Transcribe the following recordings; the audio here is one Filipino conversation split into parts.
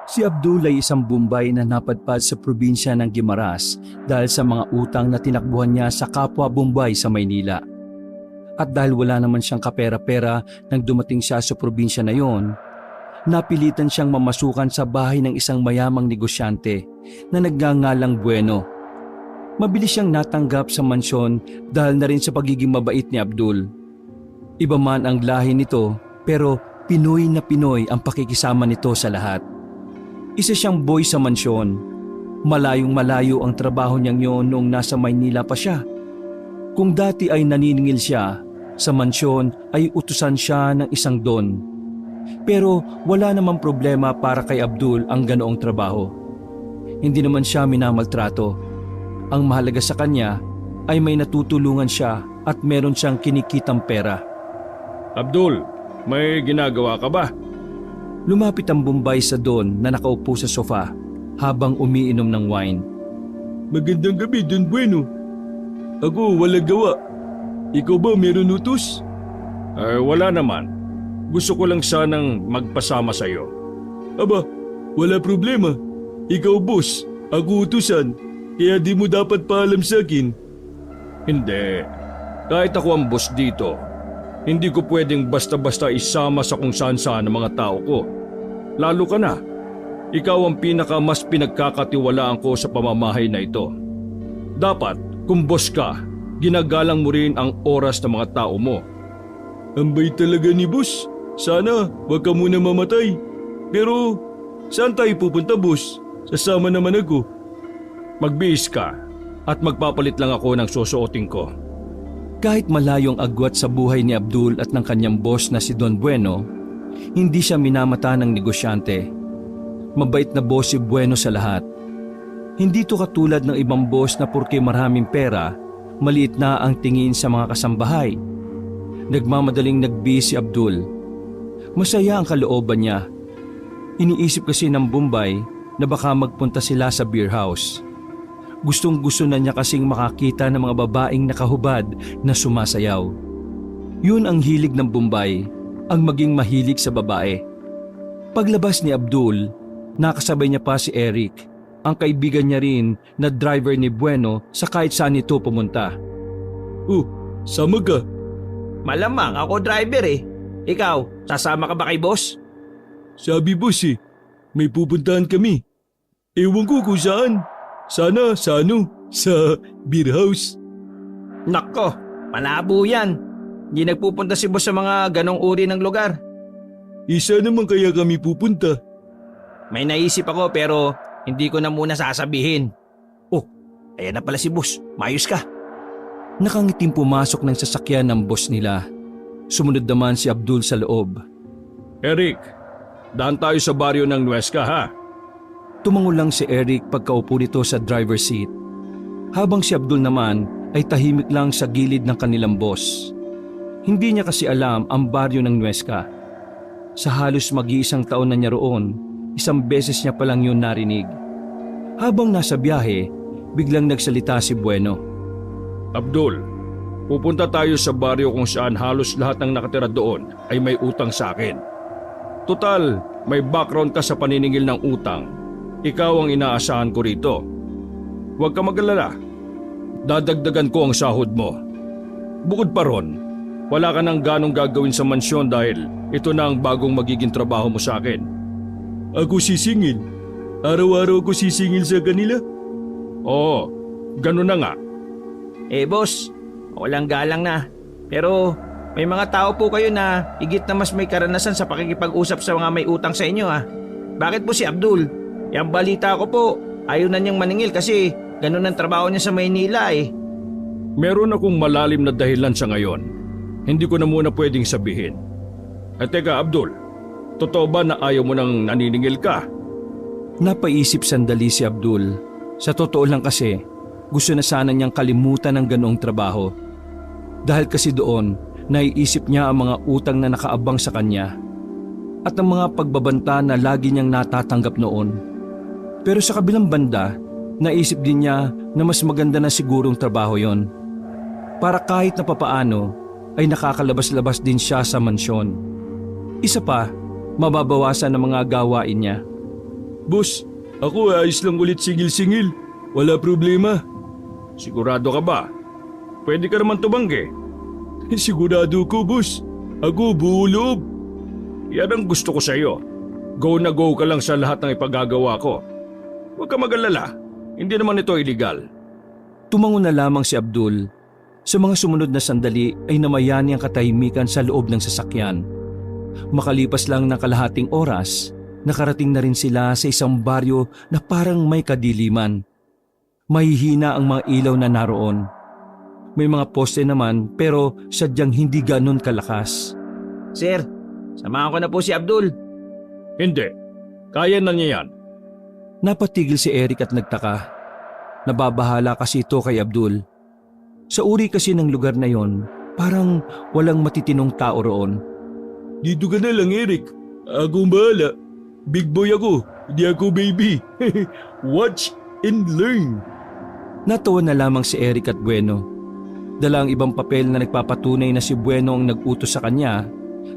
Si Abdul ay isang Bombay na napadpad sa probinsya ng Guimaras dahil sa mga utang na tinakbuhan niya sa kapwa Bombay sa Maynila. At dahil wala naman siyang kapera-pera nang dumating siya sa probinsya na yon, napilitan siyang mamasukan sa bahay ng isang mayamang negosyante na nagngangalang Bueno. Mabilis siyang natanggap sa mansyon dahil na rin sa pagiging mabait ni Abdul. Iba man ang lahi nito pero Pinoy na Pinoy ang pakikisama nito sa lahat. Isa siyang boy sa mansyon. Malayong malayo ang trabaho niyang yon noong nasa Maynila pa siya. Kung dati ay naniningil siya, sa mansyon ay utusan siya ng isang don. Pero wala namang problema para kay Abdul ang ganoong trabaho. Hindi naman siya minamaltrato. Ang mahalaga sa kanya ay may natutulungan siya at meron siyang kinikitang pera. Abdul, may ginagawa ka ba? Lumapit ang Bombay sa don na nakaupo sa sofa habang umiinom ng wine. Magandang gabi, Don Bueno. Ako, walang gawa. Ikaw ba meron utos? Wala naman. Gusto ko lang sanang magpasama sa'yo. Aba, wala problema. Ikaw boss, ako utusan. Kaya di mo dapat paalam sa akin. Hindi. Kahit ako ang boss dito, hindi ko pwedeng basta-basta isama sa kung saan-saan ng mga tao ko. Lalo ka na. Ikaw ang mas pinagkakatiwalaan ko sa pamamahay na ito. Dapat, kung boss ka, ginagalang mo rin ang oras ng mga tao mo. Ambay talaga ni boss. Sana wag ka muna mamatay. Pero saan tayo pupunta boss? Sasama naman ako. Magbihis ka at magpapalit lang ako ng susuotin ko. Kahit malayong agwat sa buhay ni Abdul at ng kanyang boss na si Don Bueno, hindi siya minamata ng negosyante. Mabait na boss si Bueno sa lahat. Hindi to katulad ng ibang boss na purke maraming pera, maliit na ang tingin sa mga kasambahay. Nagmamadaling nagbihis si Abdul. Masaya ang kalooban niya. Iniisip kasi ng Bombay na baka magpunta sila sa beer house. Gustong-gusto na niya kasing makakita ng mga babaeng nakahubad na sumasayaw. Yun ang hilig ng Bombay, ang maging mahilig sa babae. Paglabas ni Abdul, nakasabay niya pa si Eric, ang kaibigan niya rin na driver ni Bueno sa kahit saan ito pumunta. Sama ka? Malamang ako driver eh. Ikaw, sasama ka ba kay boss? Sabi boss may pupuntahan kami. Ewan ko kung saan. Sana sa beer house. Nako, malabo yan. Hindi nagpupunta si boss sa mga ganong uri ng lugar. Isa naman kaya kami pupunta. May naisip ako pero hindi ko na muna sasabihin. Oh, ayan na pala si boss. Mayos ka. Nakangiting pumasok ng sasakyan ng boss nila. Sumunod naman si Abdul sa loob. Eric, daan tayo sa baryo ng Nuesca ha? Tumango lang si Eric pagkaupo nito sa driver's seat. Habang si Abdul naman ay tahimik lang sa gilid ng kanilang boss. Hindi niya kasi alam ang baryo ng Nuesca. Sa halos mag-iisang taon na niya roon, isang beses niya palang yun narinig. Habang nasa biyahe, biglang nagsalita si Bueno. Abdul, pupunta tayo sa baryo kung saan halos lahat ng nakatira doon ay may utang sa akin. Total, may background ka sa paniningil ng utang. Ikaw ang inaasahan ko rito. Huwag ka mag-alala. Dadagdagan ko ang sahod mo. Bukod pa ron, wala ka nang ganong gagawin sa mansyon dahil ito na ang bagong magiging trabaho mo sa akin. Ako sisingil? Araw-araw ako sisingil sa kanila? Oo, ganun na nga. Boss, walang galang na. Pero may mga tao po kayo na higit na mas may karanasan sa pakikipag-usap sa mga may utang sa inyo ha. Bakit po si Abdul? Yang balita ko po, ayaw na niyang maningil kasi ganun ang trabaho niya sa Maynila eh. Meron akong malalim na dahilan sa ngayon. Hindi ko na muna pwedeng sabihin. Teka Abdul, totoo ba na ayaw mo nang naniningil ka? Napaisip sandali si Abdul. Sa totoo lang kasi, gusto na sana niyang kalimutan ang ganoong trabaho. Dahil kasi doon, naiisip niya ang mga utang na nakaabang sa kanya at ang mga pagbabanta na lagi niyang natatanggap noon. Pero sa kabilang banda, naisip din niya na mas maganda na sigurong trabaho yon. Para kahit na papaano ay nakakalabas-labas din siya sa mansyon. Isa pa, mababawasan ang mga gawain niya. Boss, ako ayos lang ulit singil-singil. Wala problema. Sigurado ka ba? Pwede ka naman tumanggi. Sigurado ko, boss. Ako buo loob. Yan ang gusto ko sa iyo. Go na go ka lang sa lahat ng ipagagawa ko. Huwag ka mag-alala. Hindi naman ito illegal. Tumango na lamang si Abdul. Sa mga sumunod na sandali ay namayani ang katahimikan sa loob ng sasakyan. Makalipas lang ng kalahating oras, nakarating na rin sila sa isang baryo na parang may kadiliman. Mahihina ang mga ilaw na naroon. May mga poste naman pero sadyang hindi ganon kalakas. Sir, samahan ko na po si Abdul. Hindi. Kaya na niya yan. Napatigil si Eric at nagtaka. Nababahala kasi ito kay Abdul. Sa uri kasi ng lugar na yon, parang walang matitinong tao roon. Dito ka na lang, Eric. Ako ang bahala. Big boy ako, di ako baby. Watch and learn. Natawa na lamang si Eric at Bueno. Dala ang ibang papel na nagpapatunay na si Bueno ang nag-utos sa kanya,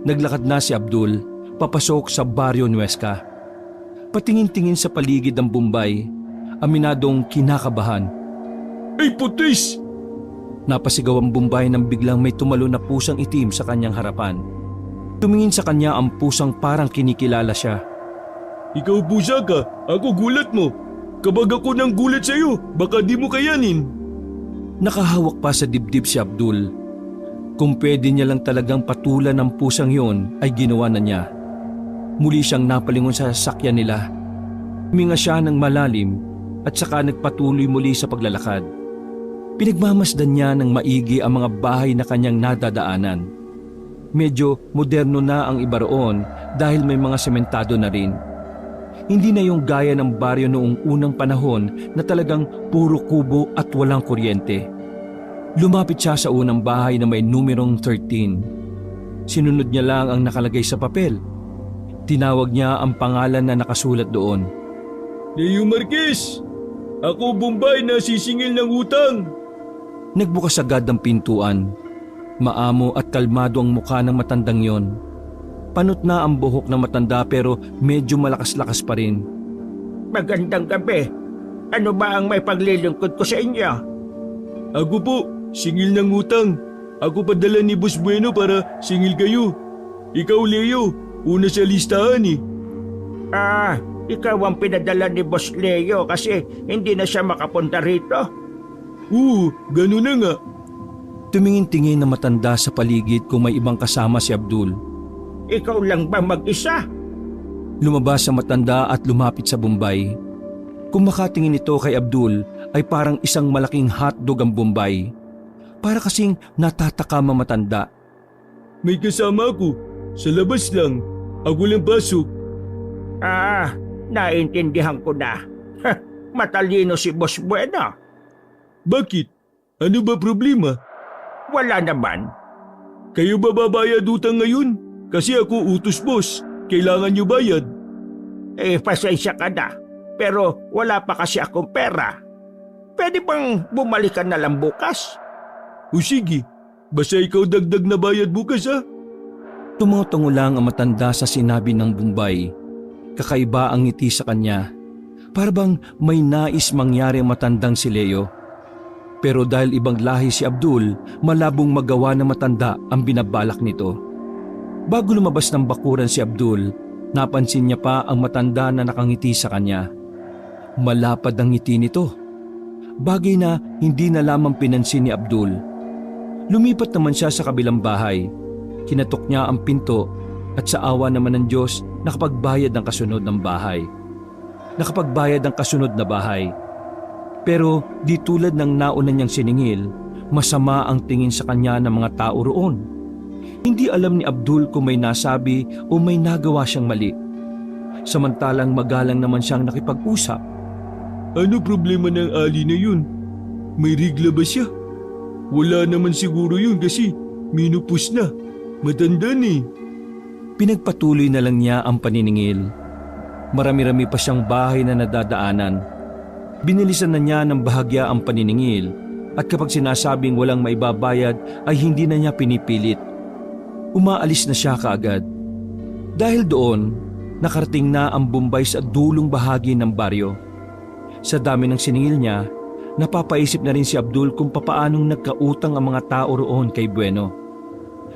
naglakad na si Abdul, papasok sa Barrio Nuesca. Patingin-tingin sa paligid ng Bombay, aminadong kinakabahan. Ay putis! Napasigaw ang Bombay nang biglang may tumalo na pusang itim sa kanyang harapan. Tumingin sa kanya ang pusang parang kinikilala siya. Ikaw pusa ka, ako gulat mo. Kabag ako ng gulat sa'yo, baka di mo kayanin. Nakahawak pa sa dibdib si Abdul. Kung pwede niya lang talagang patulan ng pusang yon ay ginawa na niya. Muli siyang napalingon sa sasakyan nila. Huminga siya ng malalim at saka nagpatuloy muli sa paglalakad. Pinagmamasdan niya ng maigi ang mga bahay na kanyang nadadaanan. Medyo moderno na ang iba roon dahil may mga sementado na rin. Hindi na yung gaya ng baryo noong unang panahon na talagang puro kubo at walang kuryente. Lumapit siya sa unang bahay na may numerong 13. Sinunod niya lang ang nakalagay sa papel. Tinawag niya ang pangalan na nakasulat doon. Leo Marquez! Ako Bombay na sisingil ng utang! Nagbukas agad ang pintuan. Maamo at kalmado ang mukha ng matandang yon. Panot na ang buhok ng matanda pero medyo malakas-lakas pa rin. Magandang gabi. Ano ba ang may paglilingkod ko sa inyo? Ako po, singil ng utang. Ako padala ni Boss Bueno para singil kayo. Ikaw Leo, una sa listahan eh. Ikaw ang pinadala ni Boss Leo kasi hindi na siya makapunta rito. Ganun na nga. Tumingin-tingin na matanda sa paligid kung may ibang kasama si Abdul. Ikaw lang ba mag-isa? Lumabas ang matanda at lumapit sa Bombay. Kung makatingin ito kay Abdul ay parang isang malaking hotdog ang Bombay. Para kasing natatakam ang matanda. May kasama ako. Sa labas lang. Ako lang pasok. Naintindihan ko na. Matalino si Boss Bueno. Bakit? Ano ba problema? Wala naman. Kayo ba babayad utang ngayon? Kasi ako utos boss. Kailangan nyo bayad. Pasensya ka na. Pero wala pa kasi akong pera. Pwede bang bumalik ka na lang bukas? O sige, basta ikaw dagdag na bayad bukas ha? Tumungo lang ang matanda sa sinabi ng Bombay. Kakaiba ang ngiti sa kanya. Para bang may nais mangyari ang matandang si Leo. Pero dahil ibang lahi si Abdul, malabong magawa ng matanda ang binabalak nito. Bago lumabas ng bakuran si Abdul, napansin niya pa ang matanda na nakangiti sa kanya. Malapad ang ngiti nito. Bagay na hindi na lamang pinansin ni Abdul. Lumipat naman siya sa kabilang bahay. Kinatok niya ang pinto at sa awa naman ng Diyos nakapagbayad ng kasunod ng bahay. Nakapagbayad ng kasunod na bahay. Pero di tulad ng nauna niyang siningil, masama ang tingin sa kanya ng mga tao roon. Hindi alam ni Abdul kung may nasabi o may nagawa siyang mali. Samantalang magalang naman siyang nakipag-usap. Ano problema ng ali na yun? May rigla ba siya? Wala naman siguro yun kasi minupus na. Matanda na eh. Pinagpatuloy na lang niya ang paniningil. Marami-rami pa siyang bahay na nadadaanan. Binilisan na niya ng bahagya ang paniningil at kapag sinasabing walang maibabayad ay hindi na niya pinipilit. Umaalis na siya kaagad. Dahil doon, nakarating na ang Bombay sa dulong bahagi ng baryo. Sa dami ng siningil niya, napapaisip na rin si Abdul kung papaanong nagkautang ang mga tao roon kay Bueno.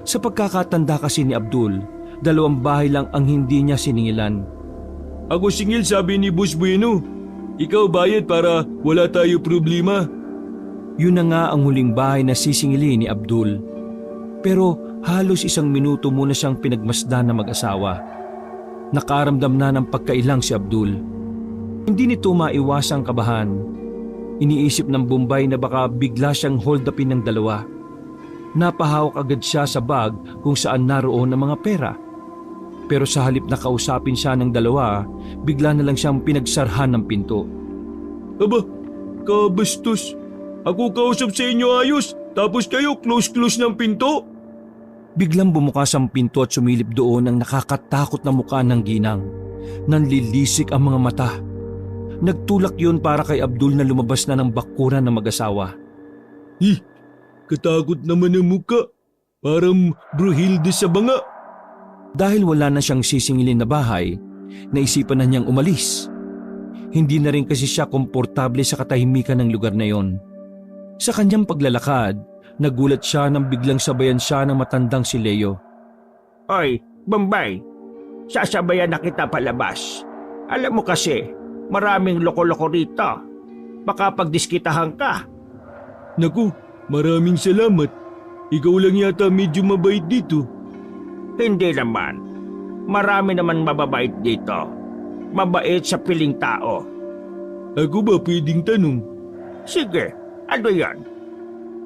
Sa pagkakatanda kasi ni Abdul, 2 bahay lang ang hindi niya siningilan. Ako singil, sabi ni Boss Bueno. Ikaw bayad para wala tayo problema. Yun na nga ang huling bahay na sisingilin ni Abdul. Pero halos 1 minuto muna siyang pinagmasdan ng mag-asawa. Nakaramdam na ng pagkailang si Abdul. Hindi nito maiwasang kabahan. Iniisip ng Bombay na baka bigla siyang hold upin ng dalawa. Napahawak agad siya sa bag kung saan naroon ang mga pera. Pero sa halip na kausapin siya ng dalawa, bigla na lang siyang pinagsarhan ng pinto. Aba, kabastos. Ako kausap sa inyo ayos, tapos kayo close ng pinto. Biglang bumukas ang pinto at sumilip doon ang nakakatakot na mukha ng ginang. Nanlilisik ang mga mata. Nagtulak yun para kay Abdul na lumabas na ng bakuran ng mag-asawa. Katakot naman ang muka. Parang Bruhilde sa banga. Dahil wala na siyang sisingilin na bahay, naisipan na niyang umalis. Hindi na rin kasi siya komportable sa katahimikan ng lugar na yon. Sa kanyang paglalakad, nagulat siya nang biglang sabayan siya ng matandang si Leo. Oy, Bombay, sasabayan na kita palabas. Alam mo kasi, maraming loko-loko rito. Baka pagdiskitahan ka. Naku, maraming salamat. Ikaw lang yata medyo mabait dito. Hindi naman. Marami naman mababait dito. Mabait sa piling tao. Ako ba pwedeng tanong? Sige, ano yan?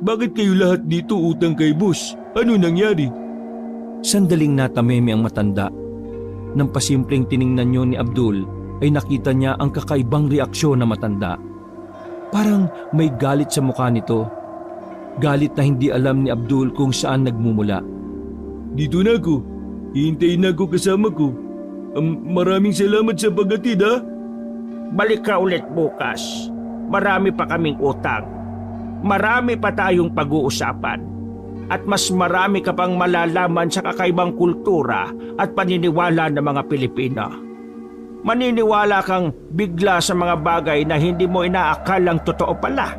Bakit kayo lahat dito utang kay boss? Ano nangyari? Sandaling natameme ang matanda. Nang pasimpleng tiningnan niyo ni Abdul, ay nakita niya ang kakaibang reaksyon ng matanda. Parang may galit sa mukha nito. Galit na hindi alam ni Abdul kung saan nagmumula. Dito na ako. Hihintayin na ako kasama ko. Maraming salamat sa paghatid ha. Balik ka ulit bukas. Marami pa kaming utang. Marami pa tayong pag-uusapan. At mas marami ka pang malalaman sa kakaibang kultura at paniniwala ng mga Pilipino. Maniniwala kang bigla sa mga bagay na hindi mo inaakalang totoo pala.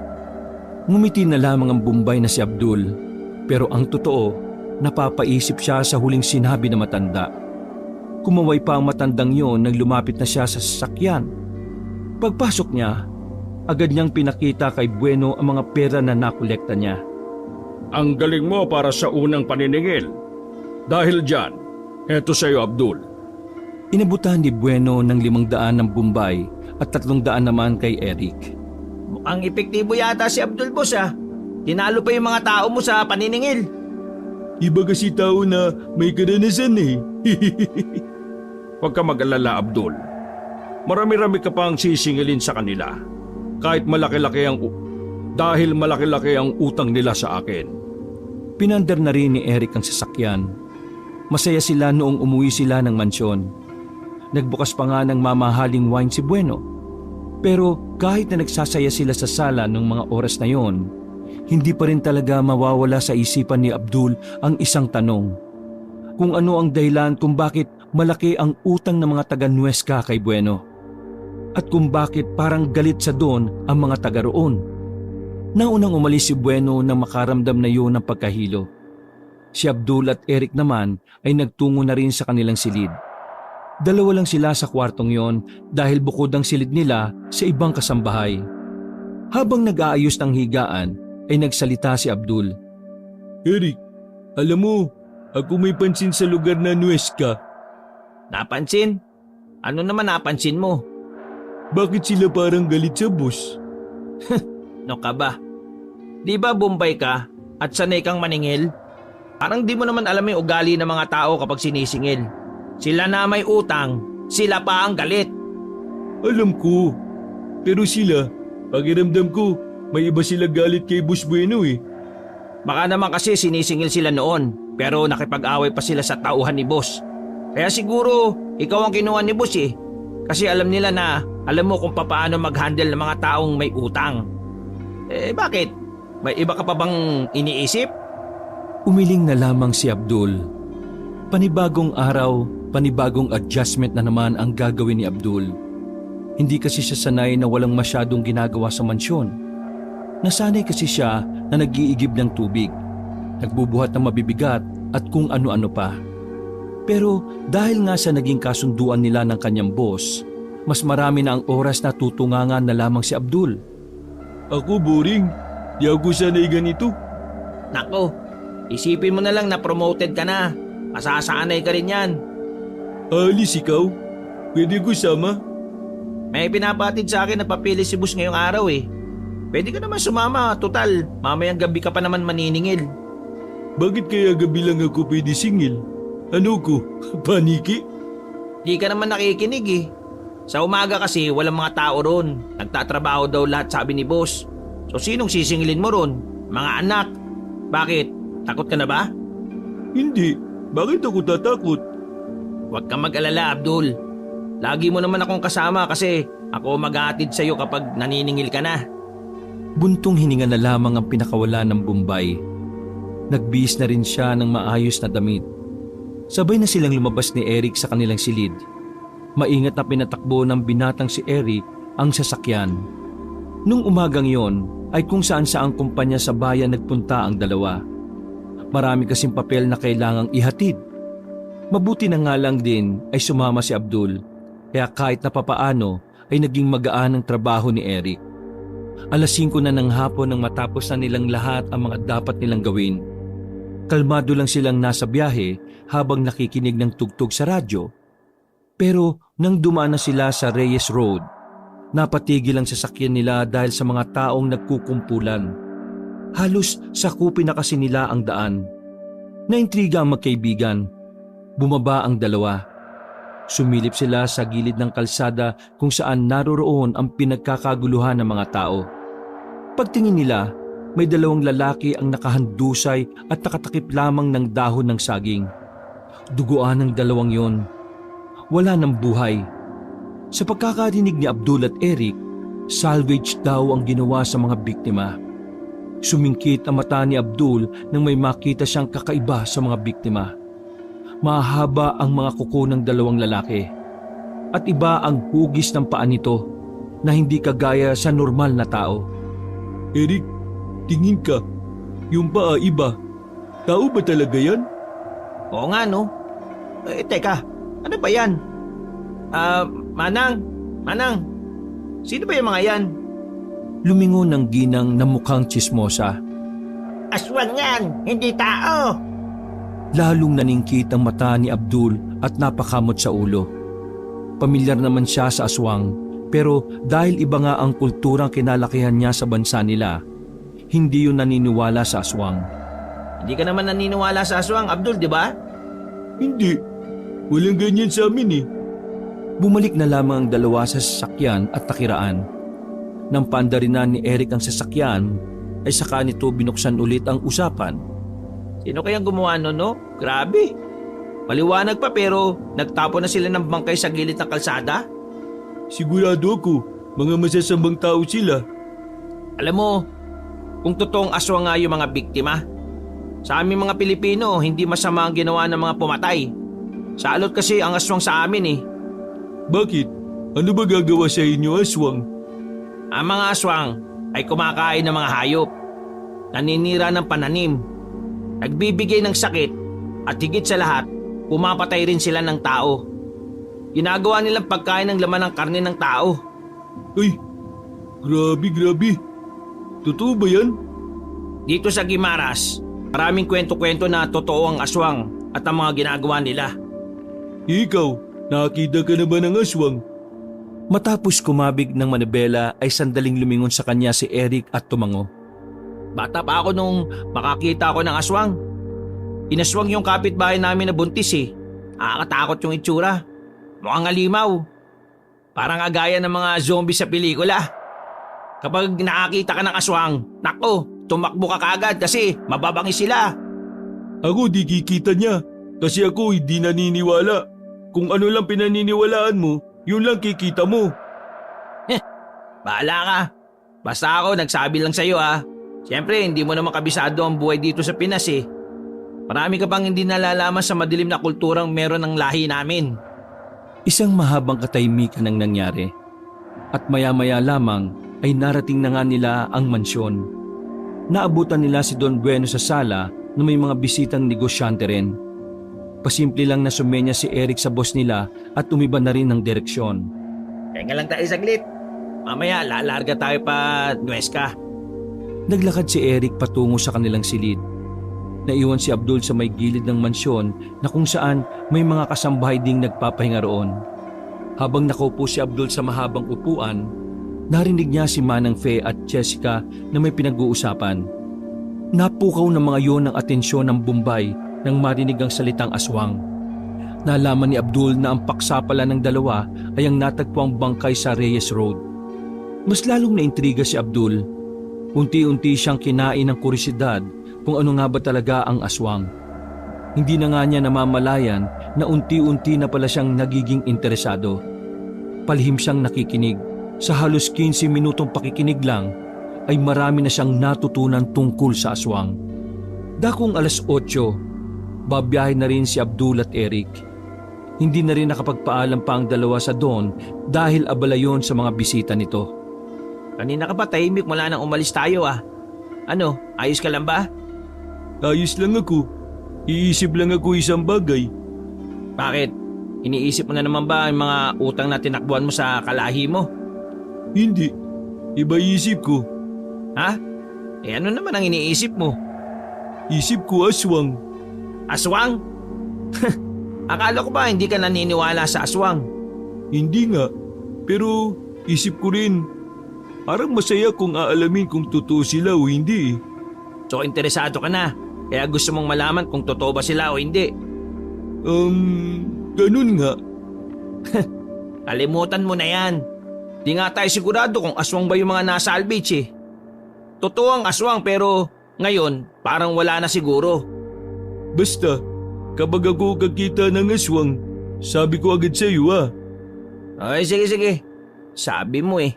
Ngumiti na lamang ang Bombay na si Abdul. Pero ang totoo, napapaisip siya sa huling sinabi ng matanda. Kumaway pa ang matandang yon nang lumapit na siya sa sasakyan. Pagpasok niya, agad niyang pinakita kay Bueno ang mga pera na nakolekta niya. Ang galing mo para sa unang paniningil. Dahil dyan, eto sa'yo Abdul. Inabutan ni Bueno ng 500 ng Bombay at 300 naman kay Eric. Mukhang epektibo yata si Abdul, boss ah. Tinalo pa yung mga tao mo sa paniningil. Iba kasi tao na may karanasan eh. Huwag ka mag-alala Abdul. Marami-rami ka pang sisingilin sa kanila. Kahit malaki-laki dahil malaki-laki ang utang nila sa akin. Pinandar na rin ni Eric ang sasakyan. Masaya sila noong umuwi sila ng mansyon. Nagbukas pa nga ng mamahaling wine si Bueno. Pero kahit na nagsasaya sila sa sala ng mga oras na yon, hindi pa rin talaga mawawala sa isipan ni Abdul ang isang tanong. Kung ano ang dahilan kung bakit malaki ang utang ng mga taga Nuesca kay Bueno. At kung bakit parang galit sa doon ang mga taga roon. Naunang umalis si Bueno nang makaramdam na yun ng pagkahilo. Si Abdul at Eric naman ay nagtungo na rin sa kanilang silid. 2 lang sila sa kwartong yon dahil bukod ang silid nila sa ibang kasambahay. Habang nag-aayos ng higaan ay nagsalita si Abdul. Eric, alam mo, ako may pansin sa lugar na Nuesca. Napansin? Ano naman napansin mo? Bakit sila parang galit sa boss? No ka ba? Di ba Bombay ka at sanay kang maningil? Parang di mo naman alam yung ugali ng mga tao kapag sinisingil. Sila na may utang, sila pa ang galit. Alam ko. Pero sila, pakiramdam ko, may iba sila galit kay Boss Bueno eh. Baka naman kasi sinisingil sila noon, pero nakipag-away pa sila sa tauhan ni boss. Kaya siguro, ikaw ang kinuha ni boss eh. Kasi alam nila na, alam mo kung paano mag-handle ng mga taong may utang. Bakit? May iba ka pa bang iniisip? Umiling na lamang si Abdul. Panibagong araw, panibagong adjustment na naman ang gagawin ni Abdul. Hindi kasi siya sanay na walang masyadong ginagawa sa mansyon. Nasanay kasi siya na nag-iigib ng tubig, nagbubuhat ng mabibigat at kung ano-ano pa. Pero dahil nga sa naging kasunduan nila ng kanyang boss, mas marami na ang oras na tutungangan na lamang si Abdul. Ako boring. Di ako sanay ganito. Nako, isipin mo na lang na promoted ka na. Masasanay ka rin yan. Alis ikaw? Pwede ko sama? May pinapatid sa akin na papili si boss ngayong araw eh. Pwede ka naman sumama, total. Mamayang gabi ka pa naman maniningil. Bakit kaya gabi lang ako pwede singil? Ano ko? Paniki? Di ka naman nakikinig eh. Sa umaga kasi walang mga tao ron. Nagtatrabaho daw lahat sabi ni boss. So sinong sisingilin mo ron? Mga anak. Bakit? Takot ka na ba? Hindi. Bakit ako tatakot? Huwag kang mag-alala, Abdul. Lagi mo naman akong kasama kasi ako mag-aatid sa'yo kapag naniningil ka na. Buntong hininga na lamang ang pinakawala ng Bombay. Nagbihis na rin siya ng maayos na damit. Sabay na silang lumabas ni Eric sa kanilang silid. Maingat na pinatakbo ng binatang si Eric ang sasakyan. Nung umagang yon ay kung saan saang kumpanya sa bayan nagpunta ang dalawa. Marami kasing papel na kailangang ihatid. Mabuti na nga lang din ay sumama si Abdul, kaya kahit na papaano ay naging magaan ang trabaho ni Eric. 5:00 na ng hapon nang matapos na nilang lahat ang mga dapat nilang gawin. Kalmado lang silang nasa biyahe habang nakikinig ng tugtog sa radyo. Pero nang dumaan na sila sa Reyes Road, napatigil ang sasakyan nila dahil sa mga taong nagkukumpulan. Halos sakupin na kasi nila ang daan. Naintriga ang magkaibigan. Bumaba ang dalawa. Sumilip sila sa gilid ng kalsada kung saan naroroon ang pinagkakaguluhan ng mga tao. Pagtingin nila, may 2 lalaki ang nakahandusay at nakatakip lamang ng dahon ng saging. Duguan ng 2 yon. Wala ng buhay. Sa pagkakarinig ni Abdul at Eric, salvage daw ang ginawa sa mga biktima. Sumingkit ang mata ni Abdul nang may makita siyang kakaiba sa mga biktima. Mahaba ang mga kuko ng 2 lalaki at iba ang hugis ng paa nito na hindi kagaya sa normal na tao. Eric, tingin ka. Yung paa iba. Tao ba talaga yan? Oo nga no. Teka, ano ba yan? Manang, sino ba yung mga yan? Lumingon ng ginang na mukhang tsismosa. Aswan yan, hindi tao. Lalong naningkit ang mata ni Abdul at napakamot sa ulo. Pamilyar naman siya sa aswang, pero dahil iba nga ang kulturang kinalakihan niya sa bansa nila, hindi yun naniniwala sa aswang. Hindi ka naman naniniwala sa aswang, Abdul, di ba? Hindi. Walang ganyan sa amin eh. Bumalik na lamang ang dalawa sa sasakyan at nakiraan. Nang pandarinan ni Eric ang sasakyan, ay saka nito binuksan ulit ang usapan. Sino kayang gumawa nun, no? Grabe. Maliwanag pa pero nagtapo na sila ng bangkay sa gilid ng kalsada. Sigurado ako, mga masasamang tao sila. Alam mo, kung totoong aswang nga yung mga biktima, sa aming mga Pilipino, hindi masama ang ginawa ng mga pumatay. Salot kasi ang aswang sa amin eh. Bakit? Ano ba gagawa sa inyo, aswang? Ang mga aswang ay kumakain ng mga hayop, naninira ng pananim, nagbibigay ng sakit at higit sa lahat, pumapatay rin sila ng tao. Ginagawa nilang pagkain ng laman ng karne ng tao. Ay, grabe. Totoo ba yan? Dito sa Guimaras, maraming kwento-kwento na totoo ang aswang at ang mga ginagawa nila. Ikaw, nakakita ka na ba ng aswang? Matapos kumabig ng manibela ay sandaling lumingon sa kanya si Eric at tumango. Bata pa ako nung makakita ako ng aswang. Inaswang yung kapitbahay namin na buntis eh. Nakakatakot yung itsura. Mukhang alimaw. Parang agaya ng mga zombie sa pelikula. Kapag nakakita ka ng aswang, nako, tumakbo ka kaagad kasi mababangi sila. Ako di kikita niya kasi ako hindi naniniwala. Kung ano lang pinaniniwalaan mo, yun lang kikita mo. Bahala ka. Basta ako nagsabi lang sa'yo ah. Siyempre, hindi mo naman kabisado ang buhay dito sa Pinas eh. Marami ka pang hindi nalalaman sa madilim na kulturang meron ng lahi namin. Isang mahabang katahimikan ang nangyari. At maya-maya lamang ay narating na nga nila ang mansyon. Naabutan nila si Don Bueno sa sala na may mga bisitang negosyante rin. Pasimple lang na sumenya si Eric sa boss nila at umiba na rin ng direksyon. Kaya lang tayo saglit. Mamaya lalarga tayo pa Nuesca. Naglakad si Eric patungo sa kanilang silid. Naiwan si Abdul sa may gilid ng mansyon na kung saan may mga kasambahay ding nagpapahinga roon. Habang nakaupo si Abdul sa mahabang upuan, narinig niya si Manang Fe at Jessica na may pinag-uusapan. Napukaw ng mga yon ang atensyon ng Bombay nang marinig ang salitang aswang. Nalaman ni Abdul na ang paksa pala ng dalawa ay ang natagpuang bangkay sa Reyes Road. Mas lalong naintriga si Abdul. Unti-unti siyang kinain ng kurisidad kung ano nga ba talaga ang aswang. Hindi na nga niya namamalayan na unti-unti na pala siyang nagiging interesado. Palihim siyang nakikinig. Sa halos 15 minutong pakikinig lang ay marami na siyang natutunan tungkol sa aswang. Dakong 8:00, babiyahe na rin si Abdul at Eric. Hindi na rin nakapagpaalam pa ang dalawa sa Don dahil abala yon sa mga bisita nito. Kanina ka pa tahimik mula nang umalis tayo ah. Ano, ayos ka lang ba? Ayos lang ako. Iisip lang ako isang bagay. Bakit? Iniisip mo na naman ba ang mga utang na tinakbuhan mo sa kalahi mo? Hindi. Iba isip ko. Ha? Eh ano naman ang iniisip mo? Isip ko aswang. Aswang? Akala ko ba hindi ka naniniwala sa aswang? Hindi nga. Pero isip ko rin. Parang masaya kung aalamin kung totoo sila o hindi. So interesado ka na. Kaya gusto mong malaman kung totoo ba sila o hindi. Ganun nga. Kalimutan mo na yan. Di nga tayo sigurado kung aswang ba yung mga nasa Albich eh. Totoo ang aswang pero ngayon parang wala na siguro. Basta, kapag ako kakita ng aswang, sabi ko agad sa iyo Ay sige. Sabi mo eh.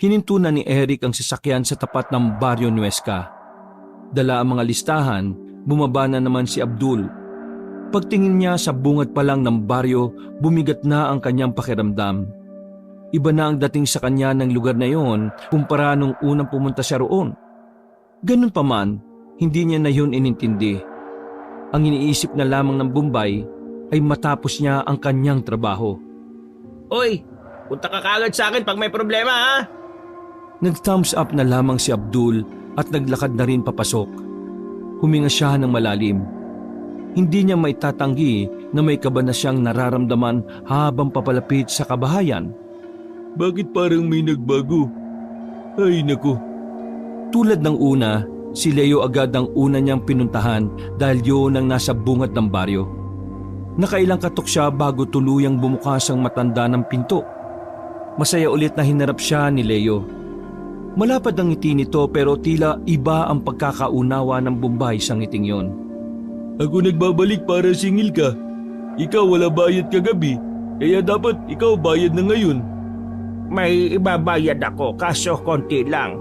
Hininto na ni Eric ang sasakyan sa tapat ng Barrio Nuesca. Dala ang mga listahan, bumaba na naman si Abdul. Pagtingin niya sa bungad pa lang ng baryo, bumigat na ang kanyang pakiramdam. Iba na ang dating sa kanya ng lugar na yon kumpara nung unang pumunta siya roon. Ganun pa man, hindi niya na yun inintindi. Ang iniisip na lamang ng Bombay ay matapos niya ang kanyang trabaho. Oy, punta ka kagad sa akin pag may problema ha? Nag-thumbs up na lamang si Abdul at naglakad na rin papasok. Huminga siya ng malalim. Hindi niya maitatanggi na may kaba na siyang nararamdaman habang papalapit sa kabahayan. Bakit parang may nagbago? Ay naku. Tulad ng una, si Leo agad ang una niyang pinuntahan dahil yun ang nasa bungad ng baryo. Nakailang katok siya bago tuluyang bumukas ang matanda ng pinto. Masaya ulit na hinarap siya ni Leo. Malapad ang ngiti nito pero tila iba ang pagkakaunawa ng Bombay sa ngiting yon. Ako nagbabalik para singil ka. Ikaw wala bayad kagabi, kaya dapat ikaw bayad na ngayon. May ibabayad ako kaso konti lang.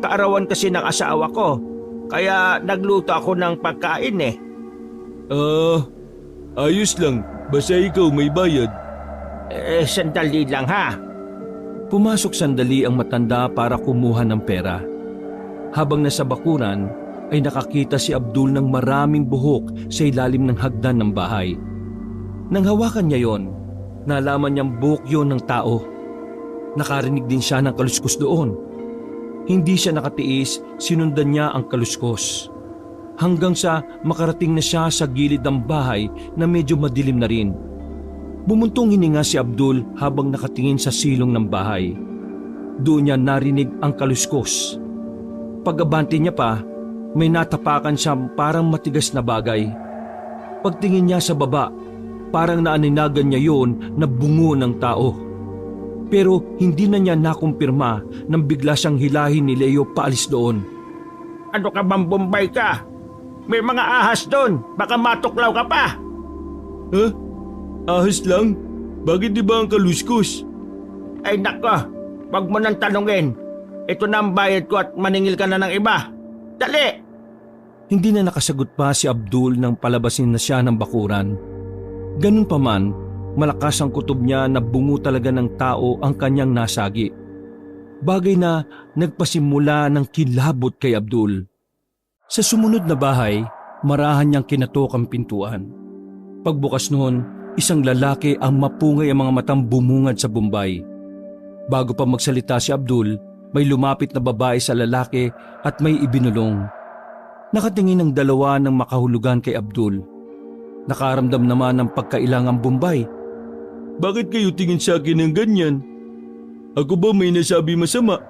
Kaarawan kasi ng asawa ko, kaya nagluto ako ng pagkain eh. Ayos lang. Basta ikaw may bayad. Sandali lang ha. Pumasok sandali ang matanda para kumuha ng pera. Habang nasa bakuran, ay nakakita si Abdul ng maraming buhok sa ilalim ng hagdan ng bahay. Nang hawakan niya yon, nalaman niyang buhok yon ng tao. Nakarinig din siya ng kaluskos doon. Hindi siya nakatiis, sinundan niya ang kaluskos. Hanggang sa makarating na siya sa gilid ng bahay na medyo madilim na rin. Bumuntong hininga si Abdul habang nakatingin sa silong ng bahay. Doon niya narinig ang kaluskos. Pag-abante niya pa, may natapakan siya parang matigas na bagay. Pagtingin niya sa baba, parang naaninagan niya yon na bungo ng tao. Pero hindi na niya nakumpirma nang bigla siyang hilahin ni Leo paalis doon. Ano ka bang Bombay ka? May mga ahas doon, baka matuklaw ka pa. Ahas lang? Bakit di ba ang kaluskos? Ay nako, wag mo nang tanungin. Ito na ang bayad ko at maningil ka na ng iba. Dali! Hindi na nakasagot pa si Abdul nang palabasin na siya ng bakuran. Ganun pa man, malakas ang kutob niya na bungo talaga ng tao ang kanyang nasagi. Bagay na nagpasimula ng kilabot kay Abdul. Sa sumunod na bahay, marahan niyang kinatok ang pintuan. Pagbukas noon, isang lalaki ang mapungay ang mga matang bumungad sa Bombay. Bago pa magsalita si Abdul, may lumapit na babae sa lalaki at may ibinulong. Nakatingin ang dalawa ng makahulugan kay Abdul. Nakaramdam naman ng pagkailangang Bombay. Bakit kayo tingin sa akin ng ganyan? Ako ba may nasabi masama?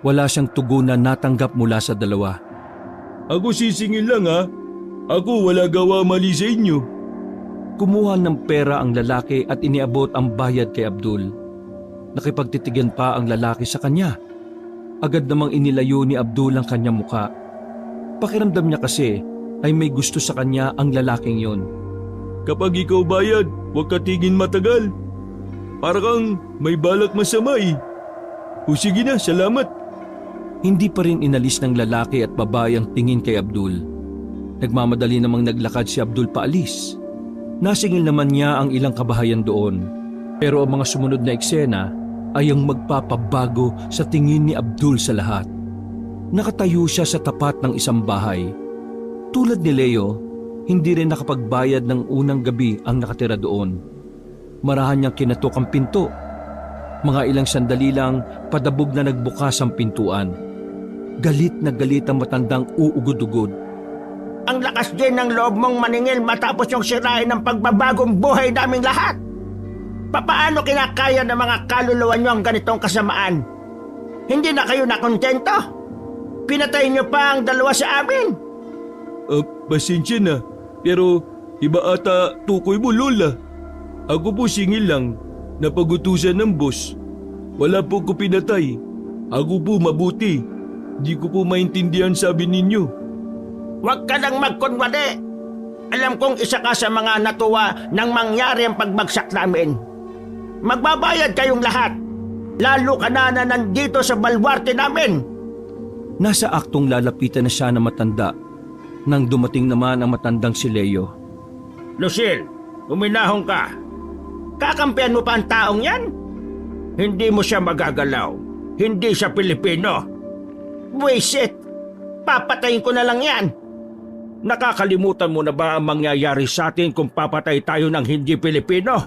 Wala siyang tugon na natanggap mula sa dalawa. Ako sisingil lang ha. Ako wala gawa mali sa inyo. Kumuha ng pera ang lalaki at iniabot ang bayad kay Abdul. Nakipagtitigan pa ang lalaki sa kanya. Agad namang inilayo ni Abdul ang kanyang muka. Pakiramdam niya kasi ay may gusto sa kanya ang lalaking yon. Kapag ikaw bayad, huwag ka tingin matagal. Para kang may balak masama eh. O sige na, salamat. Hindi pa rin inalis ng lalaki at babae ang tingin kay Abdul. Nagmamadali namang naglakad si Abdul paalis. Nasingil naman niya ang ilang kabahayan doon. Pero ang mga sumunod na eksena ay ang magpapabago sa tingin ni Abdul sa lahat. Nakatayo siya sa tapat ng isang bahay. Tulad ni Leo, hindi rin nakapagbayad ng unang gabi ang nakatira doon. Marahan niyang kinatok ang pinto. Mga ilang sandali lang, padabog na nagbukas ang pintuan. Galit na galit ang matandang uugod-ugod. Ang lakas din ng loob mong maningil matapos yung sirain ng pagbabagong buhay naming lahat. Papaano kinakaya ng mga kaluluwa niyo ang ganitong kasamaan? Hindi na kayo nakontento? Pinatay niyo pa ang dalawa sa amin. Pasensya na, pero iba ata tukoy mo, Lola. Ako po singil lang, napagutusan ng boss. Wala po ko pinatay. Ako po mabuti. Di ko po maintindihan sabi ninyo. Huwag ka lang magkunwari. Alam kong isa ka sa mga natuwa nang mangyari ang pagbagsak namin. Magbabayad kayong lahat. Lalo ka na nandito sa balwarte namin. Nasa aktong lalapitan na siya na matanda nang dumating naman ang matandang si Leo. Lucille, uminahon ka. Kakampihan mo pa ang taong yan? Hindi mo siya magagalaw. Hindi siya Pilipino. Buisit! Papatayin ko na lang yan. Nakakalimutan mo na ba ang mangyayari sa atin kung papatay tayo ng hindi Pilipino?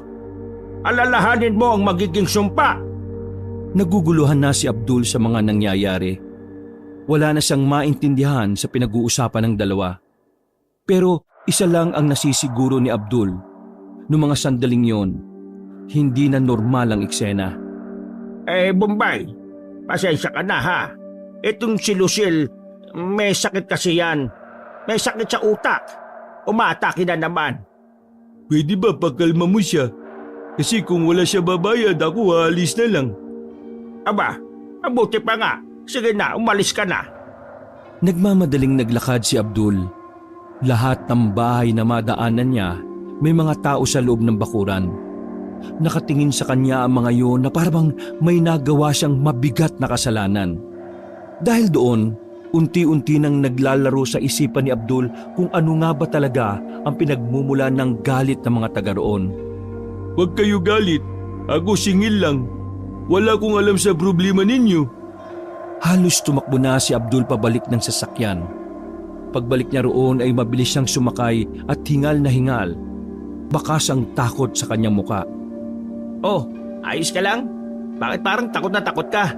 Alalahanin mo ang magiging sumpa. Naguguluhan na si Abdul sa mga nangyayari. Wala na siyang maintindihan sa pinag-uusapan ng dalawa. Pero isa lang ang nasisiguro ni Abdul. Noong mga sandaling yon, hindi na normal ang eksena. Bombay, pasensya ka na ha. Itong si Lucille, may sakit kasi yan. May sakit sa utak. Umatake na naman. Pwede ba pagkalma mo siya? Kasi kung wala siya babayad, ako aalis na lang. Aba, mabuti pa nga. Sige na, umalis ka na. Nagmamadaling naglakad si Abdul. Lahat ng bahay na madaanan niya, may mga tao sa loob ng bakuran. Nakatingin sa kanya ang mga yon na parang may nagawa siyang mabigat na kasalanan. Dahil doon, unti-unti nang naglalaro sa isipan ni Abdul kung ano nga ba talaga ang pinagmumula ng galit ng mga taga roon. Huwag kayo galit. Ako singil lang. Wala kong alam sa problema ninyo. Halos tumakbo na si Abdul pabalik ng sasakyan. Pagbalik niya roon ay mabilis siyang sumakay at hingal na hingal. Bakas ang takot sa kanyang muka. Oh, ayos ka lang? Bakit parang takot na takot ka?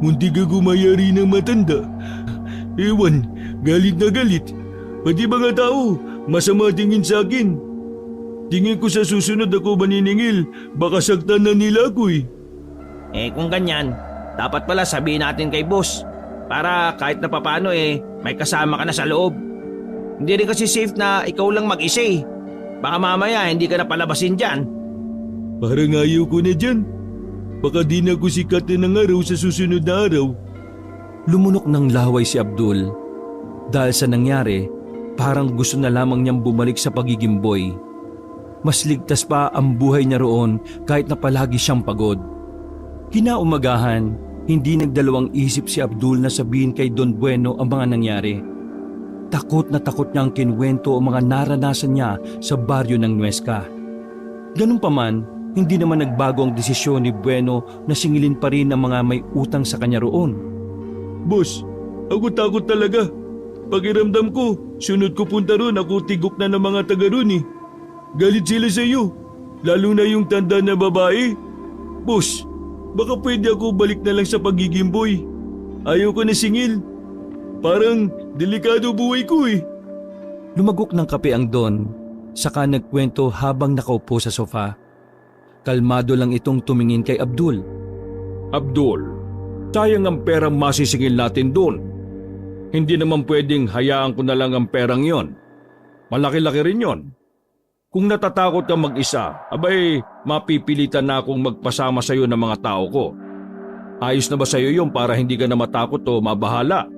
Munti ka gumayari ng matanda. Ewan, galit na galit. Pati mga tao, masama tingin sa akin. Tingin ko sa susunod ako maniningil, baka saktan na nila ako eh. Kung ganyan, dapat pala sabihin natin kay boss. Para kahit na papano may kasama ka na sa loob. Hindi rin kasi safe na ikaw lang mag-isa eh. Baka mamaya hindi ka na palabasin dyan. Parang ayaw ko na dyan. Baka di na ako sikat ng araw sa susunod na araw. Lumunok ng laway si Abdul. Dahil sa nangyari, parang gusto na lamang niyang bumalik sa pagiging boy. Mas ligtas pa ang buhay niya roon kahit na palagi siyang pagod. Kinaumagahan, hindi nagdalawang isip si Abdul na sabihin kay Don Bueno ang mga nangyari. takot na takot niyang kinuwento ang mga naranasan niya sa baryo ng Nuesca. Ganun pa man, hindi naman nagbago ang desisyon ni Bueno na singilin pa rin ang mga may utang sa kanya roon. Boss, ako takot talaga. Pakiramdam ko, sunod ko punta ron, ako tigok na ng mga taga ron eh. Galit sila sa iyo, lalo na yung tanda na babae. Boss, baka pwede ako balik na lang sa pagiging boy. Ayaw ko na singil. Parang delikado buhay ko eh. Lumagok ng kape ang Don, saka nagkwento habang nakaupo sa sofa. Kalmado lang itong tumingin kay Abdul. Abdul, sayang ang perang masisingil natin doon. Hindi naman pwedeng hayaan ko na lang ang perang yon. Malaki-laki rin yon. Kung natatakot ka mag-isa, abay mapipilitan na akong magpasama sa iyo ng mga tao ko. Ayos na ba sa iyo yon para hindi ka na matakot o mabahala?